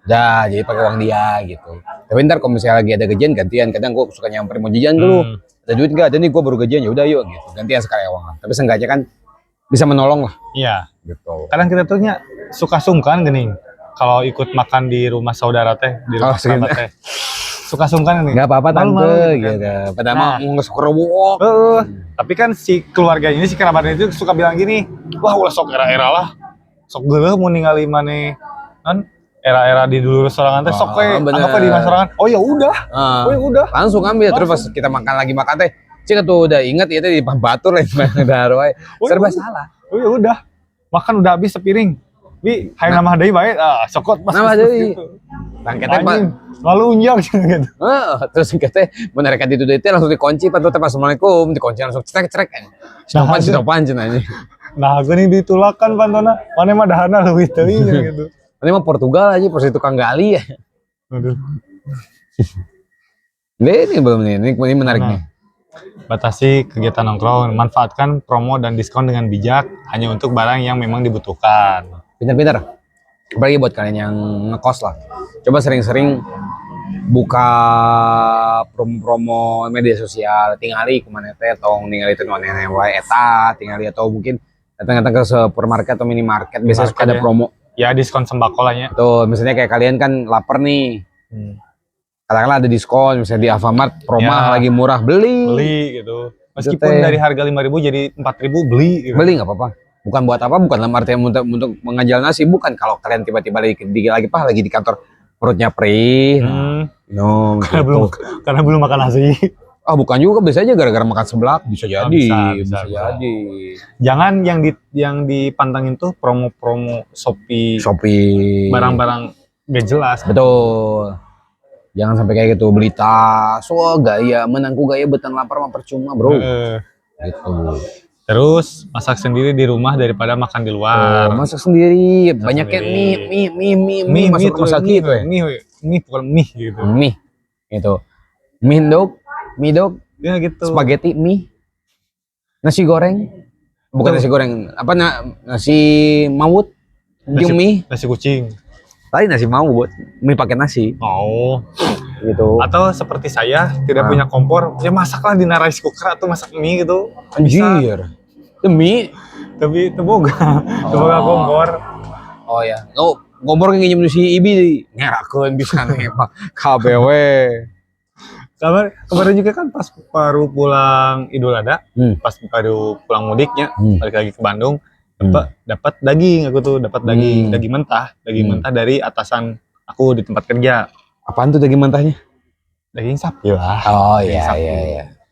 Dah, jadi pakai uang dia gitu. Tapi ntar kalau misalnya lagi ada gajian gantian, kadang gue suka nyamperin mau jajan dulu. Ada duit nggak? Ada nih, gue baru gajian, ya udah yuk gitu. Gantian sekali uang. Tapi seenggaknya kan bisa menolong lah. Iya. Gitu. Kadang kita tuh suka sungkan gening. Kalau ikut makan di rumah saudara teh, di rumah sahabat teh. Suka sungkan gening. Gak apa-apa tante gitu. Padahal mau ngesuk-rewok. Tapi kan si keluarga ini, si kerabatnya itu suka bilang gini, wah ulah sok era-era lah. Sok geuleuh mun ningali maneh kan era-era di dulu sorangan teh sok we anggap di masyarakat. Oh ya udah. Oh ya udah. Langsung ambil terus pas kita lagi makan teh. Cik tuh udah inget ya tadi batur lain daharu wae. Serba salah. Oh ya udah. Makan udah habis sepiring. Wi, hayang nambah deui bae. Sokot mas. Nambah deui. Tangketnya Pak. Lalu unjang gitu. Terus kita menarik itu deui langsung dikunci pas tuh Assalamualaikum, dikunci langsung cerek. Stopan cenah. Nah, gue nih ditulakan pantona. Mana mah dahana leuwih teuing gitu. Ini mah Portugal aja, pasti tukang gali ya. Aduh. Ini belum nih, ini menarik nih. Batasi kegiatan nongkrong, manfaatkan promo dan diskon dengan bijak hanya untuk barang yang memang dibutuhkan. Pintar-pintar. Apalagi buat kalian yang ngekos lah. Coba sering-sering buka promo-promo media sosial, tingali kemana teh, tong tingali teh mana wae eta, tingali atau mungkin datang-datang ke supermarket atau minimarket, biasanya suka ada promo. Ya diskon sembako lah ya. Tuh, misalnya kayak kalian kan lapar nih. Katakanlah ada diskon, misalnya di Alfamart, promo lagi murah, beli gitu. Meskipun dari harga 5.000 jadi 4.000 beli gitu. Beli nggak apa-apa. Bukan buat apa, bukan dalam artian untuk mengajal nasi, bukan. Kalau kalian tiba-tiba lagi di kantor perutnya perih, no, karena belum makan nasi. Ah bukan juga, bisa aja gara-gara makan seblak, bisa jadi, bisa jadi. Jangan yang dipantangin tuh promo-promo Shopee, barang-barang gak jelas. Betul. Jangan sampai kayak gitu, beli tas, gaya, menangku gaya betan lapar mah percuma bro. Gitu. Terus masak sendiri di rumah daripada makan di luar. Masak sendiri, banyaknya mie masak gitu ya. Mie bukan mie gitu. Mie, gitu. Mie dog, ya gitu. Spaghetti mie, nasi goreng, bukan nasi goreng, apa nasi mawut, mie, nasi kucing. Tadi nasi mawut, mie pakai nasi. Oh, gitu. Atau seperti saya tidak punya kompor, ya masaklah di rice cooker atau masak mie gitu. Anjir, mie, tapi teboga kompor. Oh ya, kompor yang nginjem si Ibi, ngerakeun bisa nih Pak KBW. Kemarin juga kan pas baru pulang Idul Adha, pas baru pulang mudiknya, balik lagi ke Bandung, dapat daging aku tuh, dapat daging mentah dari atasan aku di tempat kerja. Apaan tuh daging mentahnya? Daging sapi lah. Oh iya.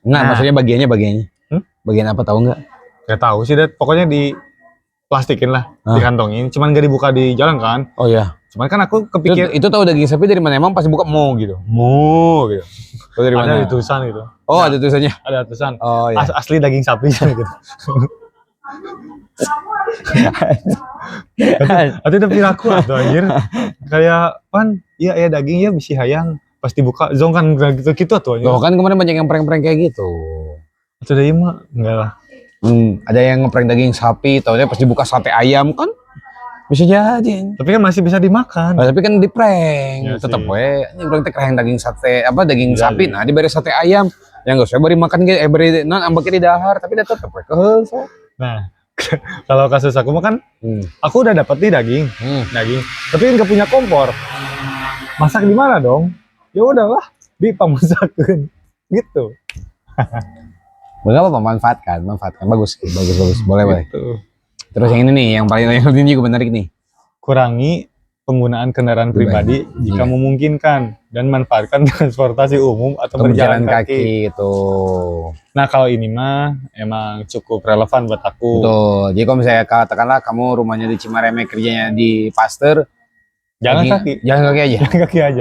Enggak, maksudnya bagiannya. Bagian apa tahu nggak? Nggak tahu sih, pokoknya di plastikin lah, dikantongin, cuman gak dibuka di jalan kan. Oh iya. Cuman kan aku kepikir itu tahu daging sapi dari mana, emang pas buka gitu. Gitu. Oh, dari mana? Ada tulisan gitu. Oh, ada tulisannya. Ada tulisan. Oh iya. Asli daging sapi gitu. Atau udah piraku atau anjir. Kayak pan, iya daging ya bisi hayang. Pas dibuka zong kan gitu tuh anjir. Loh kan kemarin banyak yang prank-prank kayak gitu. Atau dari mah enggak lah. Ada yang ngeprank daging sapi, taunya pas dibuka sate ayam kan. Bisa jadi. Tapi kan masih bisa dimakan. Tapi kan di prank. Ya, tetep we, ini orang teh kereng daging sate, daging sapi. Nah, diberi sate ayam. Yang enggak usah beri makan ge, beri ambeknya di dahar, tapi tetep we keheul so. Nah, kalau kasus aku mah kan aku udah dapat nih daging. Tapi enggak punya kompor. Masak di mana dong? Ya udahlah, dipamusakeun gitu. Enggak apa-apa, manfaatkan. Bagus. Boleh. Gitu. Terus yang ini nih, yang paling ini juga menarik nih. Kurangi penggunaan kendaraan pribadi jika memungkinkan dan manfaatkan transportasi umum atau berjalan kaki. Itu. Nah kalau ini mah emang cukup relevan buat aku. Betul. Jadi kalau misalnya katakanlah kamu rumahnya di Cimareme, kerjanya di Pasteur, jalan kaki aja.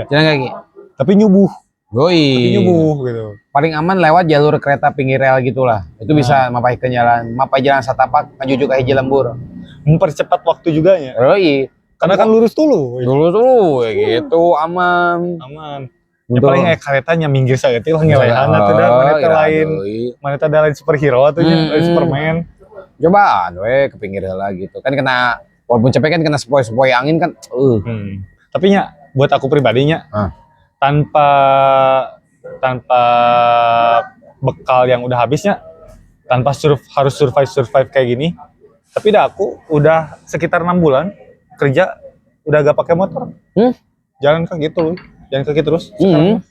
Jalan kaki. Tapi nyubuh. Tapi nyubuh gitu. Paling aman lewat jalur kereta pinggir rel gitulah. Itu bisa mapai jalan satapak menuju ke hiji lembur. Mempercepat waktu juga ya. Karena kan lurus dulu gitu, aman. Ya paling kayak karetanya minggir saeutik lah ngelehan atuh da maneta lain superhero atuh nya Superman. Cobaan we ke pinggir rel gitu. Kan kena walaupun capek kan kena sepoi-sepoi angin kan. Tapi nya buat aku pribadinya tanpa bekal yang udah habisnya, tanpa harus survive kayak gini, tapi aku udah sekitar 6 bulan kerja udah gak pakai motor, jalan kaki terus sekarang.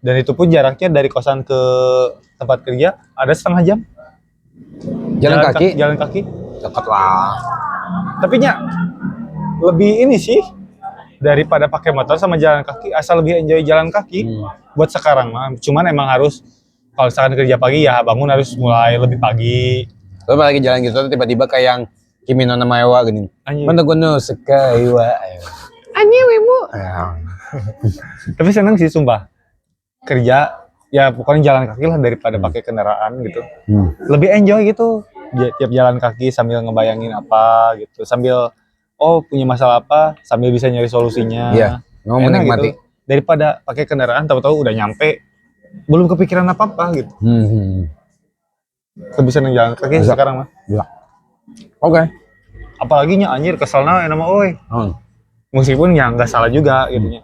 Dan itu pun jaraknya dari kosan ke tempat kerja ada setengah jam. Jalan kaki dekat lah. Tapi nya lebih ini sih daripada pakai motor sama jalan kaki, asal lebih enjoy jalan kaki. Buat sekarang mah, cuman emang harus kalau misalkan kerja pagi ya bangun harus mulai lebih pagi. Terus lagi jalan gitu tiba-tiba kayak yang Kimi no Nama wa gini. Mana gono sekai wa. Wemu. Tapi seneng sih sumpah. Kerja ya pokoknya jalan kaki lah daripada pakai kendaraan gitu. Lebih enjoy gitu. tiap jalan kaki sambil ngebayangin apa gitu, sambil punya masalah apa sambil bisa nyari solusinya. Iya, mau Enak menikmati. gitu. Daripada pakai kendaraan tahu-tahu udah nyampe belum kepikiran apa-apa gitu. Bisa jalan kaki Bisa. sekarang mah. Bisa. Oke. Apalagi nya anjir kesalna nama euy. Meskipun ya nggak salah juga gitu nya.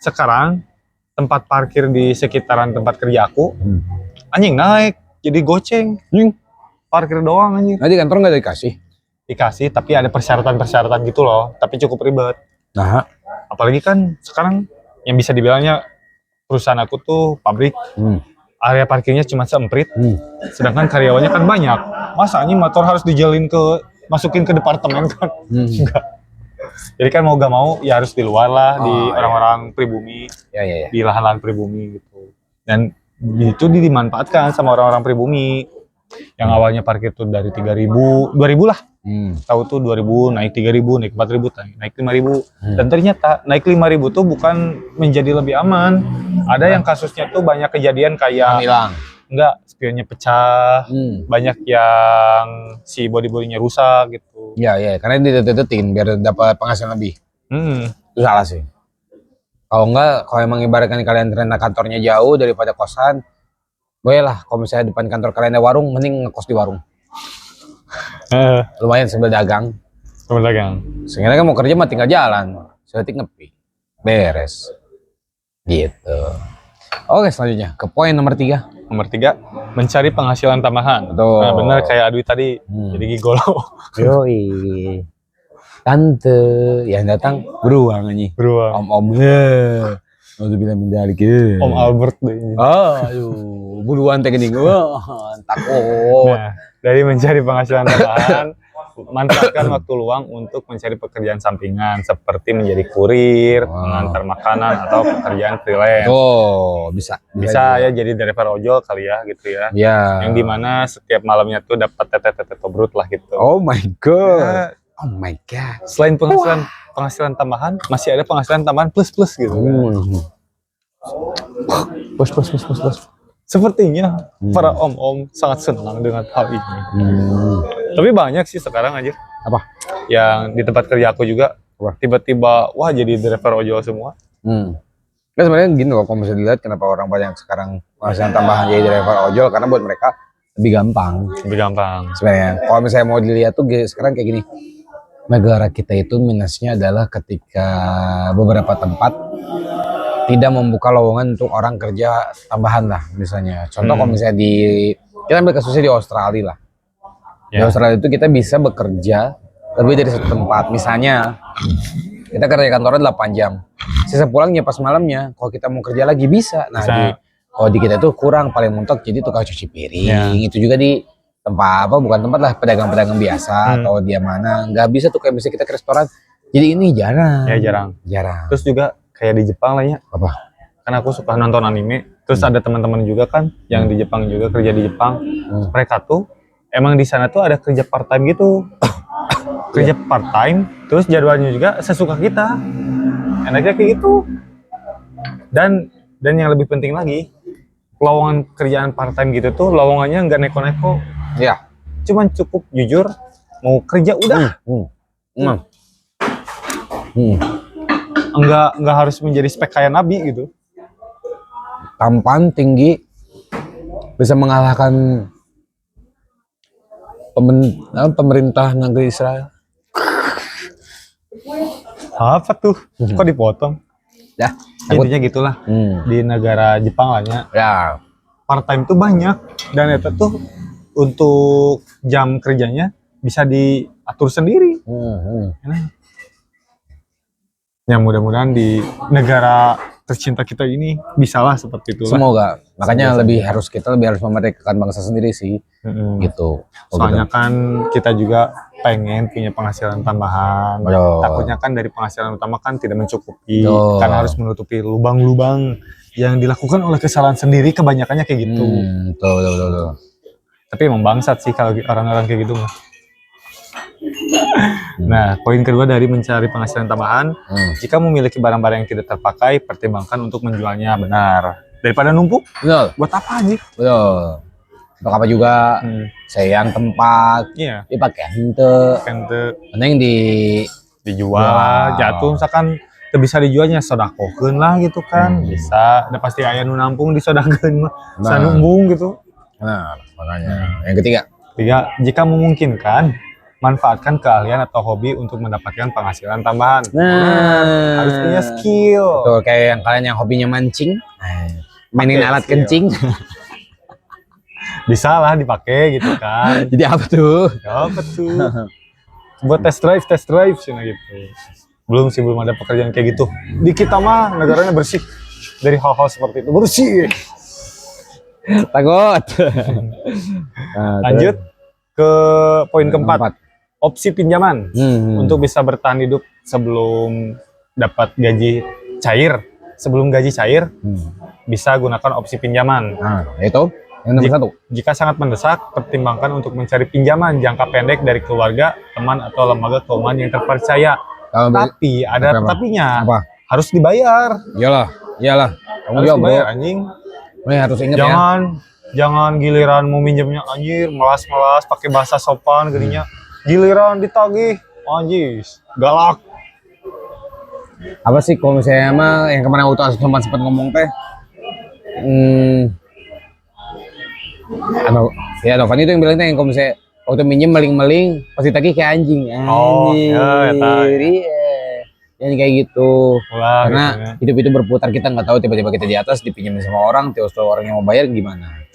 Sekarang tempat parkir di sekitaran tempat kerja aku anjing naik jadi goceng. Parkir doang anjing. Nanti kantor nggak Dikasih tapi ada persyaratan-persyaratan gitu loh, tapi cukup ribet. Nah, Apalagi kan sekarang yang bisa dibilangnya perusahaan aku tuh pabrik. Area parkirnya cuma seemprit, sedangkan karyawannya kan banyak. Masa anjing motor harus masukin ke departemen kan? Enggak. Jadi kan mau gak mau ya harus di luar lah, di orang-orang pribumi, ya. di lahan-lahan pribumi gitu. Dan itu dimanfaatkan sama orang-orang pribumi. Yang awalnya parkir tuh dari 3.000, 2.000 lah. Tahu tuh 2.000, naik 3.000, naik 4.000, naik 5.000. Dan ternyata naik 5.000 tuh bukan menjadi lebih aman. Ada yang kasusnya tuh banyak kejadian kayak hilang. Enggak, spionnya pecah. Banyak yang si body-bodinya rusak gitu. Iya, karena ditetetin biar dapat penghasilan lebih. Itu salah sih. Kalau emang ibaratkan kalian ternyata kantornya jauh daripada kosan, boleh lah. Kalau misalnya depan kantor kalian ada warung, mending ngekos di warung. Lumayan sambil dagang. Sehingga kan mau kerja mah tinggal jalan, sedetik ngepi, beres. Gitu. Oke, selanjutnya ke poin nomor 3. Nomor 3, mencari penghasilan tambahan. Betul. Nah, benar kayak Adwi tadi, jadi gigolo. Yoi. Tante yang datang beruang nih. Beruang. Om mau bilang mindalik gitu. Om Albert deh. Aduh, buruan teh gini gua takut. Nah, dari mencari penghasilan tambahan, manfaatkan waktu luang untuk mencari pekerjaan sampingan seperti menjadi kurir, mengantar makanan atau pekerjaan freelance. Oh, bisa ya jadi driver ojol kali ya gitu ya. Ya. Yang dimana setiap malamnya tuh dapat tete tobrut lah gitu. Oh my god. Oh my god. Selain penghasilan tambahan, masih ada penghasilan tambahan plus gitu. Plus. Sepertinya para om-om sangat senang dengan hal ini. Tapi banyak sih sekarang aja. Apa? Yang di tempat kerja aku juga tiba-tiba wah jadi driver ojol semua. Kan sebenarnya gini loh, kalau misalnya dilihat kenapa orang banyak sekarang penghasilan tambahan jadi driver ojol, karena buat mereka lebih gampang. Sebenarnya. Kalau misalnya mau dilihat tuh sekarang kayak gini. Negara kita itu minusnya adalah ketika beberapa tempat tidak membuka lowongan untuk orang kerja tambahan lah misalnya. Contoh kalau misalnya kita ambil kasusnya di Australia lah. Di Australia itu kita bisa bekerja lebih dari satu tempat. Misalnya kita kerja kantornya 8 jam. Sisa pulangnya pas malamnya, kalau kita mau kerja lagi bisa. Nah, kalau di kita itu kurang, paling mentok jadi tukang cuci piring. Itu juga di tempat bukan tempat lah, pedagang-pedagang biasa atau dia mana. Nggak bisa tuh kayak misalnya kita ke restoran. Jadi ini jarang. Ya jarang. Terus juga kayak di Jepang lah ya. Apa? Karena aku suka nonton anime. Terus ada teman-teman juga kan yang di Jepang juga kerja di Jepang. Mereka tuh emang di sana tuh ada kerja part time gitu. Kerja part time, terus jadwalnya juga sesuka kita. Enaknya kayak gitu. Dan yang lebih penting lagi, lowongan kerjaan part time gitu tuh lowongannya nggak neko-neko. Ya. Cuman cukup jujur mau kerja udah. Enggak harus menjadi spek kayak Nabi gitu. Tampan, tinggi, bisa mengalahkan pemerintah negeri Israel. Apa tuh? Kok dipotong? Ya, intinya gitulah. Di negara Jepang lah ya. Part time tuh banyak dan itu tuh untuk jam kerjanya bisa diatur sendiri. Ya mudah-mudahan di negara tercinta kita ini bisalah seperti itu. Semoga. Makanya kita lebih harus memerdekakan bangsa sendiri sih. Gitu. Soalnya kan kita juga pengen punya penghasilan tambahan. Takutnya kan dari penghasilan utama kan tidak mencukupi. Karena harus menutupi lubang-lubang yang dilakukan oleh kesalahan sendiri, kebanyakannya kayak gitu. Betul. Tapi emang bangsat sih kalau orang-orang kayak gitu mah. Nah, poin kedua dari mencari penghasilan tambahan, jika memiliki barang-barang yang tidak terpakai, pertimbangkan untuk menjualnya. Benar. Daripada numpuk, buat apa anjir? Betul. untuk apa juga sayang tempat Iya. dipakai hente penting dijual jatuh misalkan teu bisa dijualnya sodakokeun lah gitu kan. Bisa ada pasti aya nu nampung disodakeun mah sanumbung gitu. Nah, makanya. Yang ketiga, jika memungkinkan manfaatkan keahlian atau hobi untuk mendapatkan penghasilan tambahan. nah Harus punya skill. Betul, kayak yang kalian yang hobinya mancing, mainin alat kencing. Bisa lah dipakai gitu kan. Jadi apa tuh? Apa tuh? Buat test drive sih gitu. Belum ada pekerjaan kayak gitu. Di kita mah negaranya bersih dari hal-hal seperti itu. Bersih. Takut. Nah, lanjut ke poin keempat. Opsi pinjaman untuk bisa bertahan hidup sebelum dapat gaji cair. Sebelum gaji cair, bisa gunakan opsi pinjaman. Nah, itu yang nomor satu. Jika sangat mendesak, pertimbangkan untuk mencari pinjaman jangka pendek dari keluarga, teman, atau lembaga keuangan yang terpercaya. Tapi ada tapinya. Apa? Harus dibayar. Iyalah. Kamu Harus jawab, dibayar anjing. Harus ingat Jangan giliran mau minjemnya anjir, melas-melas pakai bahasa sopan gerinya. Giliran ditagih, anjis, galak. Apa sih kalau misalnya mah yang kemarin auto sempat ngomong teh? Novan itu yang bilang teh, yang kalau misalnya waktu minjem meling-meling pasti tagih kayak anjing. Oh, ya, yang kayak gitu. Karena gitu, hidup itu berputar, kita nggak tahu tiba-tiba kita di atas dipinjemin sama orang, terus orang yang mau bayar gimana.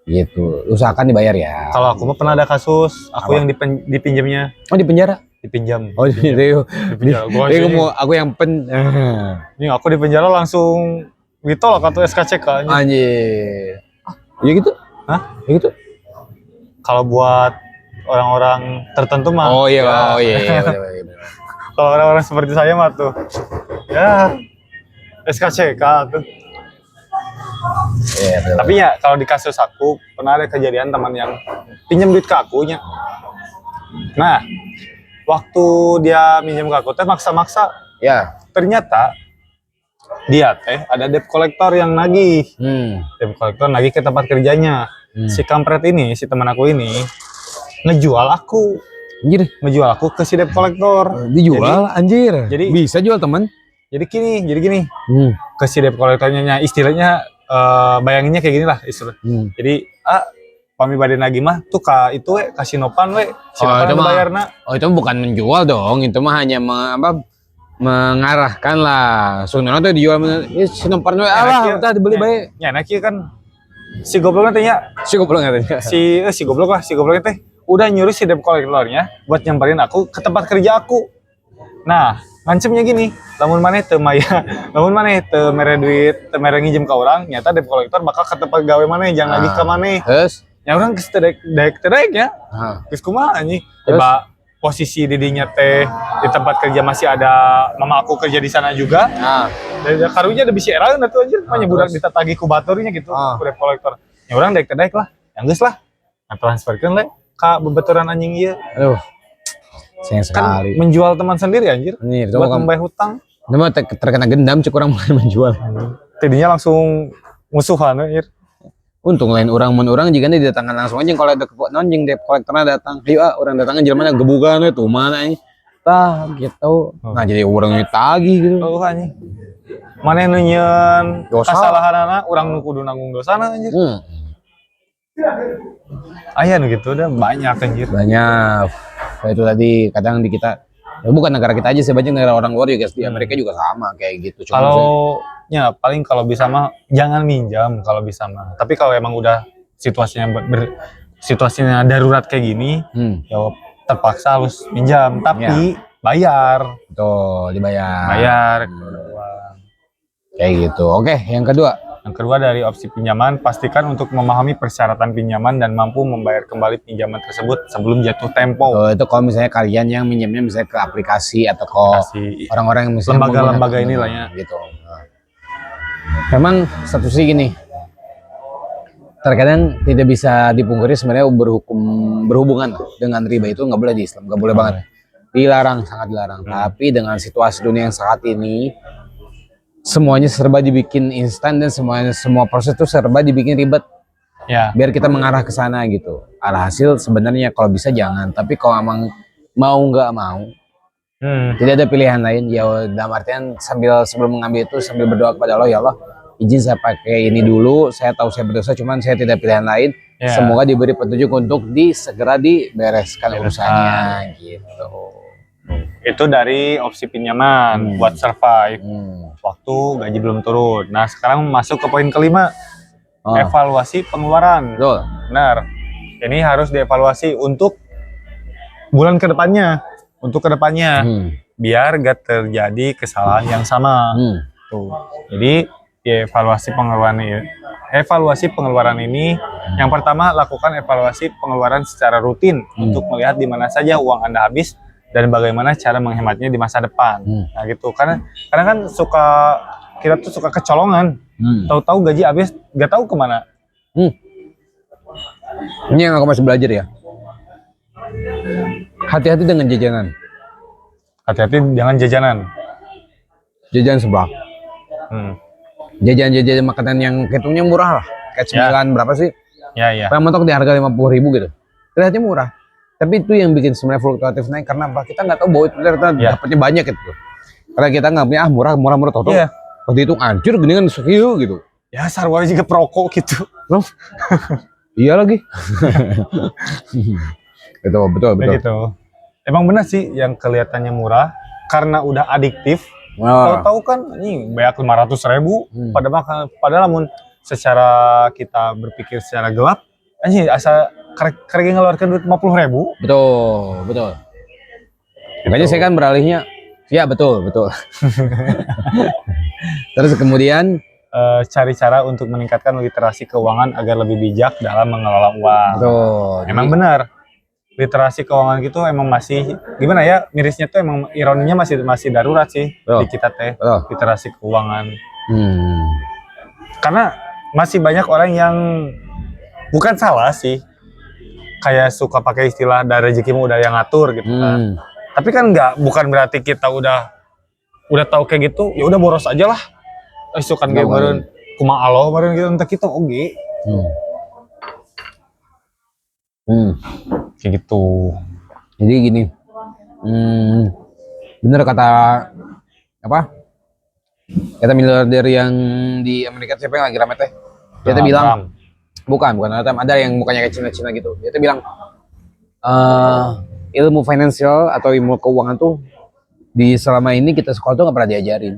Gitu. Usahakan dibayar ya. Kalau aku mah pernah ada kasus, aku yang dipinjamnya. Oh, di penjara? Dipinjam. Oh, di penjara. Aku yang Ini aku di penjara langsung ditolak atau SKCK. Anjir. Ya gitu? Hah? Ya gitu? Kalau buat orang-orang tertentu mah. Oh iya, Kalau orang-orang seperti saya mah tuh, ya SKCK tuh. Yeah, tapi ya kalau di kasus aku pernah ada kejadian teman yang pinjam duit ke akunya. Nah, waktu dia minjem ke aku teh maksa-maksa. Ya. Ternyata dia teh ada debt collector yang nagih. Debt collector nagih ke tempat kerjanya. Si kampret ini, si teman aku ini ngejual aku. Anjir, ngejual aku ke si debt collector. Dijual, anjir. Jadi bisa jual teman. Jadi gini. Ke si debt collectornya istilahnya bayanginnya kayak gini lah istilah. Jadi pami bade nagih mah tuh itu kasih nopan itu bayarna. Oh, itu bukan menjual dong, itu mah hanya mengarahkan lah. Sebenarnya tuh dijual si nopan udah dibeli bae. Ya nak kan si gobloknya tanya. Si gobloknya teh udah nyuruh si debt collectornya buat nyamperin aku ke tempat kerja aku. Nah, ngancemnya gini, lamun maneh teu mere duit, teu mere nginjem ka urang, nyata debt collector bakal ke tempat gawe maneh, jangan lagi ka maneh. Terus nya urang geus tedek ya. Geus kumaha anjing? Coba posisi didinya teh di tempat kerja masih ada mama aku kerja di sana juga. Dari karunya ada bisi eraeun atuh anjir, mah budak ditatagi ku baturnya gitu, ku debt collector. Nya urang tedek lah. Ya geus lah. Transferkeun le ka bebaturan anjing ieu. Aduh. Sayang sekali. Kan menjual teman sendiri anjir. Buat membayar hutang. Itu mah terkena gendam cek orang menjual. Tidinya langsung musuhan anjir. Untung lain orang jika didatangkan langsung aja kalau ada nonjing debt collectornya datang. Ayo orang datangnya jelema gebugan we tuh mana ini. Tah gitu. Nah jadi orangnya tagih gitu. Oh anjing. Maneh nu nyieun kasalahanana urang nu kudu nanggung dosana anjir. Aya nu gitu udah banyak anjir. Banyak. Nah, itu tadi kadang di kita bukan negara kita aja sih, banyak negara orang luar juga di Amerika juga sama kayak gitu. Kalau paling kalau bisa mah jangan minjam kalau bisa mah. Tapi kalau emang udah situasinya darurat kayak gini, ya terpaksa harus minjam. Tapi bayar. Betul, dibayar. Bayar. Kayak gitu. Oke, yang kedua. Yang kedua dari opsi pinjaman, pastikan untuk memahami persyaratan pinjaman dan mampu membayar kembali pinjaman tersebut sebelum jatuh tempo. Itu kalau misalnya kalian yang minjamnya misalnya ke aplikasi atau ke orang-orang yang misalnya lembaga-lembaga inilah ya. Gitu. Memang satu sih gini, terkadang tidak bisa dipungkiri sebenarnya berhubungan dengan riba itu nggak boleh di Islam, nggak boleh banget, dilarang, sangat dilarang. Tapi dengan situasi dunia yang saat ini, semuanya serba dibikin instan dan semua proses itu serba dibikin ribet. Ya. Biar kita mengarah ke sana gitu. Alhasil sebenarnya kalau bisa jangan, tapi kalau emang mau nggak mau, tidak ada pilihan lain. Ya dalam artian sebelum mengambil itu sambil berdoa kepada Allah, ya Allah, izin saya pakai ini dulu. Saya tahu saya berdosa, cuman saya tidak pilihan lain. Ya. Semoga diberi petunjuk untuk segera dibereskan urusannya gitu. Itu dari opsi pinjaman buat survive waktu gaji belum turun. Nah sekarang masuk ke poin kelima, evaluasi pengeluaran. Betul. Benar. Ini harus dievaluasi untuk bulan kedepannya, biar gak terjadi kesalahan yang sama. Tuh. Jadi evaluasi pengeluaran ini, yang pertama lakukan evaluasi pengeluaran secara rutin untuk melihat di mana saja uang Anda habis dan bagaimana cara menghematnya di masa depan. Nah gitu, karena kan kita tuh suka kecolongan, tahu-tahu gaji habis gak tahu kemana. Ini yang aku masih belajar ya. Hati-hati dengan jajanan. Hati-hati jangan jajanan. Jajan sebelah. Jajan makanan yang hitungnya murah lah. Kayak 9 berapa sih? Ya. Paling mentok di harga 50.000 gitu. Kelihatannya murah. Tapi itu yang bikin sebenarnya fluktuatif naik karena apa? Kita nggak tahu bahwa itu ternyata dapatnya banyak gitu. Karena kita nggak punya murah tahu. Waktu itu hancur geningan sekiu gitu. Ya sarwari juga perokok gitu. Loh. Iya lagi. Betul. Gitu. Emang benar sih yang kelihatannya murah karena udah adiktif. Tahu kan ini banyak 500.000 padahal namun secara kita berpikir secara gelap anjing asa karek ngeluarkan duit 50.000. Betul. Makanya saya kan beralihnya ya betul. Terus kemudian cari cara untuk meningkatkan literasi keuangan agar lebih bijak dalam mengelola uang. Betul. Emang benar. Literasi keuangan gitu emang masih gimana ya, mirisnya tuh emang ironinya masih darurat sih di kita teh. Literasi keuangan. Karena masih banyak orang yang bukan salah sih, kayak suka pakai istilah dari rezekimu udah yang ngatur gitu kan. Tapi kan bukan berarti kita udah tahu kayak gitu ya udah boros aja lah. Isukan ge beureun kumaha Allah beureun gitu entah kita oge. Kayak gitu. Jadi gini, bener kata miliarder yang di Amerika, siapa yang lagi rame teh? Dia bilang, bukan ada yang mukanya kayak Cina gitu. Dia bilang ilmu finansial atau ilmu keuangan tuh di selama ini kita sekolah tuh nggak pernah diajarin.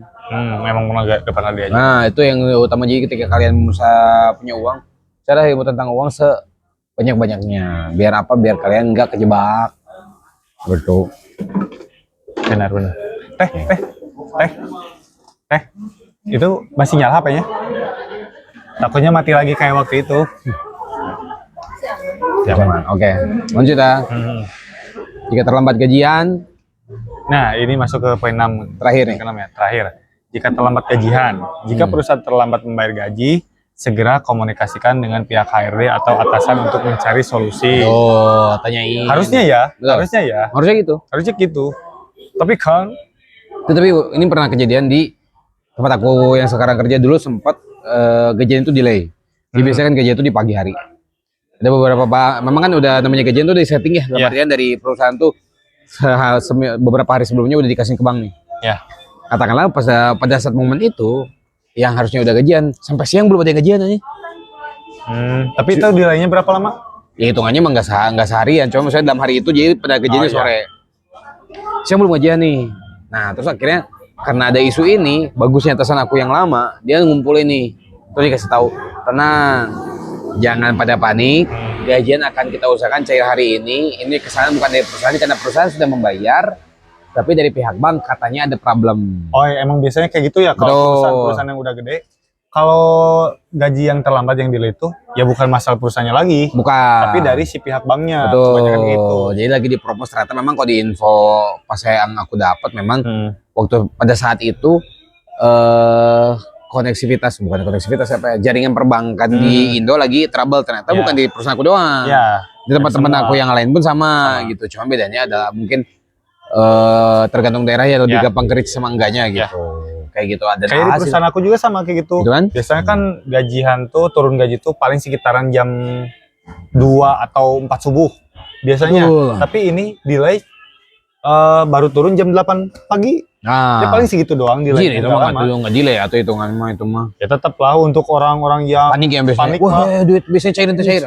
Memang nggak pernah diajarin. Nah itu yang utama. Jadi ketika kalian punya uang, cara ilmu tentang uang banyak-banyaknya. Biar apa? Biar kalian nggak kejebak. Betul. Benar. Teh. Itu masih nyala HP-nya? Takutnya mati lagi kayak waktu itu. Jangan. Oke. Lanjut ya. Jika terlambat gajian. Nah, ini masuk ke poin 6 terakhir nih. Terakhir. Jika terlambat gajian. Jika perusahaan terlambat membayar gaji, segera komunikasikan dengan pihak HRD atau atasan untuk mencari solusi. Tanyain. Harusnya gitu. Tapi kan ini pernah kejadian di tempat aku yang sekarang kerja. Dulu sempat gajian itu delay. Jadi biasanya kan gajian itu di pagi hari. Ada beberapa memang kan udah namanya gajian itu dari setting ya. Artinya dari perusahaan tuh beberapa hari sebelumnya udah dikasih ke bank nih. Katakanlah pada saat momen itu yang harusnya udah gajian sampai siang belum ada yang gajian aja. Tapi itu delaynya berapa lama? Ya hitungannya emang nggak seharian, cuma misalnya dalam hari itu jadi pada gajiannya sore. Siang belum gajian nih. Nah terus akhirnya karena ada isu ini, bagusnya atasan aku yang lama dia ngumpulin nih, terus dikasih tahu, tenang, jangan pada panik, gajian akan kita usahakan cair hari ini. Ini kesalahan bukan dari perusahaan karena perusahaan sudah membayar. Tapi dari pihak bank katanya ada problem. Emang biasanya kayak gitu ya kalau perusahaan yang udah gede. Kalau gaji yang terlambat yang delay itu ya bukan masalah perusahaannya lagi. Bukan. Tapi dari si pihak banknya. Betul. Gitu. Jadi lagi dipropos ternyata memang kalau di info pas yang aku dapat memang waktu pada saat itu koneksivitas jaringan perbankan di Indo lagi trouble ternyata bukan di perusahaan aku doang. Di teman-teman aku yang lain pun sama gitu. Cuma bedanya adalah mungkin tergantung daerah ya atau gampang kerja sama enggaknya gitu. kayak gitu ada kayak di perusahaan aku juga sama kayak gitu. kan? Biasanya kan gajian tuh turun gaji tuh paling sekitaran jam 2 atau 4 subuh biasanya. Betul. Tapi ini delay baru turun jam 8 pagi. Nah, Ya paling segitu doang delay. itu mah nggak delay atau hitungan mah itu mah. Ya tetap lah untuk orang-orang yang Panik yang biasanya. panik Wah, duit biasanya cair.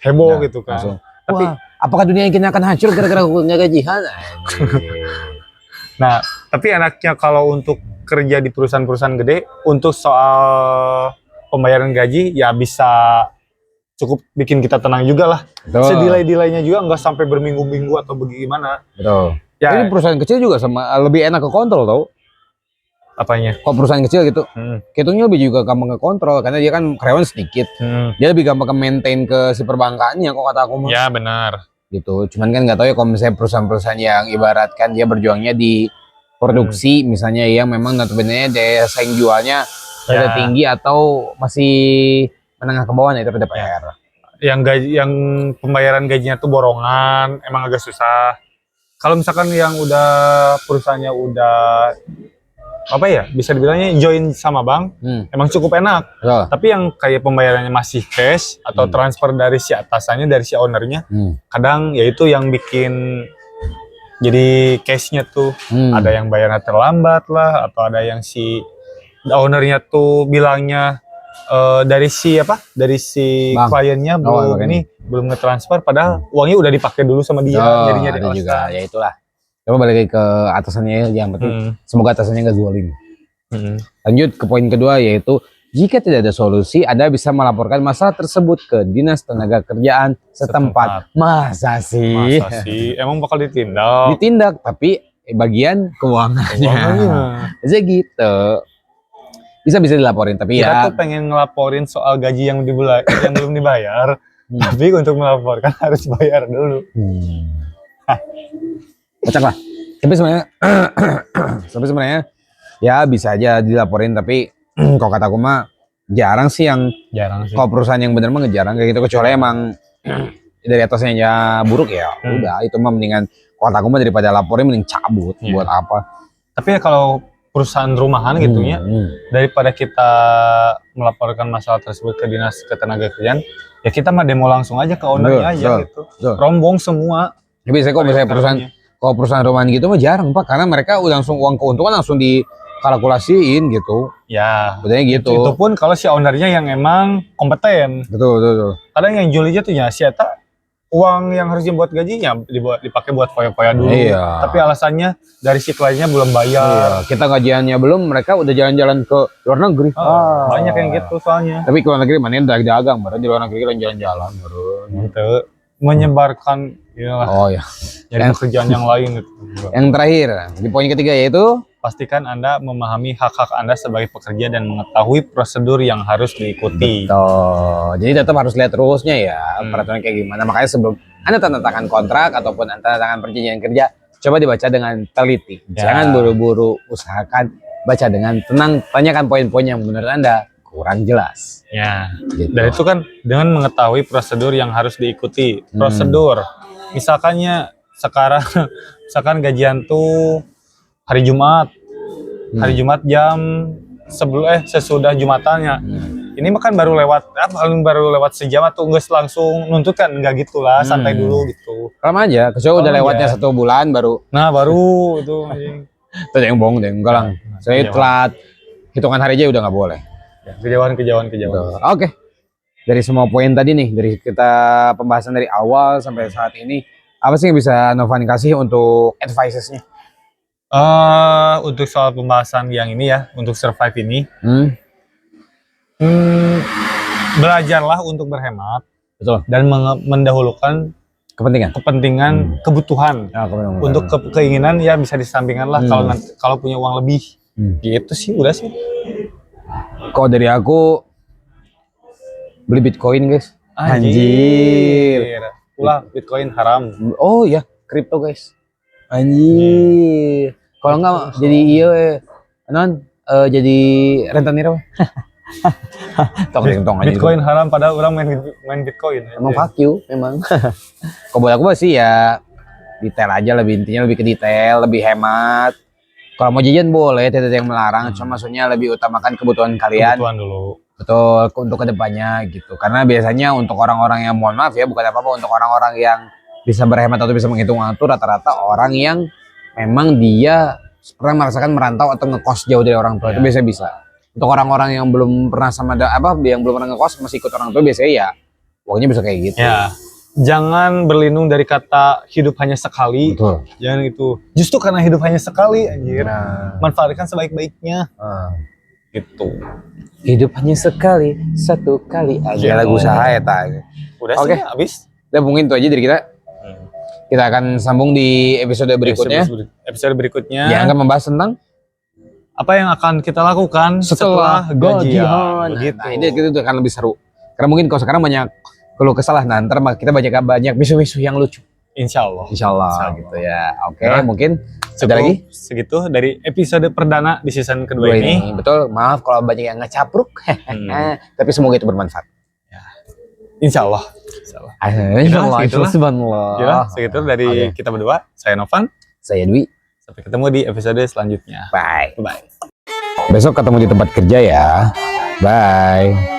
heboh Nah, gitu kan. langsung. Tapi Apakah dunia ini akan hancur gara-gara nggak gajian? nah, tapi enaknya kalau untuk kerja di perusahaan-perusahaan gede untuk soal pembayaran gaji ya bisa cukup bikin kita tenang juga lah. Sedelay-delaynya juga nggak sampai berminggu-minggu atau bagaimana. Betul. Ya, ini perusahaan kecil juga sama lebih enak ke kontrol tau. apanya? Kalau perusahaan kecil gitu, hitungnya lebih juga gampang ke kontrol karena dia kan karyawan sedikit. Dia lebih gampang ke maintain ke si perbankannya kok kata aku mah. Ya benar. Gitu. Cuman kan nggak tahu ya kalau misalnya perusahaan-perusahaan yang ibaratkan dia berjuangnya di produksi misalnya yang memang notabene daya saing jualnya rada tinggi atau masih menengah ke bawah, itu ada PR. Yang pembayaran gajinya tuh borongan, emang agak susah. Kalau misalkan yang udah perusahaannya udah apa ya, bisa dibilangnya join sama bank, emang cukup enak. Tapi yang kayak pembayarannya masih cash atau transfer dari si atasannya, dari si ownernya, kadang ya itu yang bikin jadi case-nya tuh ada yang bayarnya terlambat lah, atau ada yang si ownernya tuh bilangnya dari si kliennya belum ngetransfer, padahal uangnya udah dipakai dulu sama dia. Jadinya ada juga, ya itulah. Coba balik lagi ke atasannya, yang penting semoga atasannya nggak zalim. Lanjut ke poin kedua, yaitu jika tidak ada solusi, Anda bisa melaporkan masalah tersebut ke Dinas Tenaga Kerjaan setempat. Masa sih? Emang bakal ditindak? Ditindak, tapi bagian keuangannya. Jadi gitu. Bisa dilaporin, tapi kita tuh pengen ngelaporin soal gaji yang belum dibayar, tapi untuk melaporkan harus bayar dulu. Kocak lah. Tapi sebenarnya ya bisa aja dilaporin, tapi kalau kataku mah jarang sih. Kalau perusahaan yang bener mah jarang kayak gitu, kecuali emang dari atasnya ya buruk ya. Udah itu mah mendingan, kalau kataku mah daripada laporin mending cabut. Buat apa? Tapi ya kalau perusahaan rumahan gitunya, daripada kita melaporkan masalah tersebut ke Dinas Ketenagakerjaan, ya kita mah demo langsung aja ke ownernya aja gitu. Rombong semua. Tapi saya kok misalnya perusahaan rumahan gitu mah jarang Pak, karena mereka udah langsung uang keuntungan langsung dikalkulasiin gitu. Ya, betulnya gitu. Itu pun kalau si ownernya yang emang kompeten. Betul. Kadang yang jualnya tuh ya si eta uang yang harusnya buat gajinya dipakai buat foya-foya dulu. Iya. Tapi alasannya dari si kliennya belum bayar. Iya. Kita gajiannya belum, mereka udah jalan-jalan ke luar negeri. Banyak yang gitu soalnya. Tapi ke luar negeri mana yang dagang, baru di luar negeri kan jalan-jalan baru. Gitu. Menyebarkan yang kerjaan yang lain gitu. Yang terakhir, di poin ketiga yaitu pastikan Anda memahami hak-hak Anda sebagai pekerja dan mengetahui prosedur yang harus diikuti. Betul. Jadi tetap harus lihat rules-nya ya, peraturan kayak gimana. Makanya sebelum Anda tanda tangan kontrak ataupun tanda tangan perjanjian kerja, coba dibaca dengan teliti. Jangan buru-buru, usahakan baca dengan tenang, tanyakan poin-poin yang menurut Anda kurang jelas. Ya. Gitu. Dan itu kan dengan mengetahui prosedur yang harus diikuti. Prosedur. Misalkan gajian tuh hari Jumat. Hari Jumat jam sesudah Jumatannya. Ini makan baru lewat sejam atau enggak langsung nuntut kan, enggak gitulah, santai dulu gitu. Lama aja, kecuali udah lewatnya 1 bulan baru. Nah, baru itu itu yang bohong deh, enggak lang. Saya telat hitungan hari aja udah nggak boleh. Kejauhan. Oke. Dari semua poin tadi nih, dari kita pembahasan dari awal sampai saat ini, apa sih yang bisa Novan kasih untuk advices-nya? Untuk soal pembahasan yang ini ya, untuk survive ini, belajarlah untuk berhemat. Betul. Dan mendahulukan kepentingan kebutuhan. Untuk keinginan ya bisa disampingkan lah kalau punya uang lebih. Gitu sih, udah sih. Kalau dari aku beli Bitcoin guys. Anjir. Ulah, Bitcoin haram. Oh ya, kripto guys. Anjir. Kalau enggak jadi jadi rentenir apa? Bitcoin haram padahal orang main Bitcoin. Emang fuck you memang. Kalau buat aku sih ya detail aja, intinya lebih ke detail, lebih hemat. Kalau mau jajan boleh, tidak ada yang melarang. Cuma maksudnya lebih utamakan kebutuhan kalian. Kebutuhan dulu. Betul, untuk kedepannya gitu. Karena biasanya untuk orang-orang yang mohon maaf ya, bukan apa-apa, untuk orang-orang yang bisa berhemat atau bisa menghitung waktu, rata-rata orang yang memang dia pernah merasakan merantau atau ngekos jauh dari orang tua itu biasanya bisa. Untuk orang-orang yang belum pernah yang belum pernah ngekos masih ikut orang tua biasanya ya, pokoknya bisa kayak gitu. Ya. Jangan berlindung dari kata hidup hanya sekali. Betul. Jangan itu. Justru karena hidup hanya sekali, anjir. Nah. Manfaatkan sebaik-baiknya. Gitu. Hidup hanya sekali, satu kali aja. Ya, Lagu usaha ya tak. Udah Oke. sih, habis. Udah mungkin itu aja dari kita. Kita akan sambung di episode berikutnya. Episode berikutnya. Yang akan membahas tentang apa yang akan kita lakukan setelah gajian. Begitu. Nah, itu akan lebih seru. Karena mungkin kalau sekarang banyak keluh kesah, nah ntar kita banyak misuh-misuh yang lucu. Insya Allah gitu ya. Oke, Nah, mungkin Cukup ada lagi segitu dari episode perdana di season kedua ini. Betul, maaf kalau banyak yang ngecapruk. Tapi semoga itu bermanfaat. Insya Allah. Segitu dari kita berdua. Saya Novan. Saya Dwi. Sampai ketemu di episode selanjutnya. Bye. Bye. Besok ketemu di tempat kerja ya. Bye.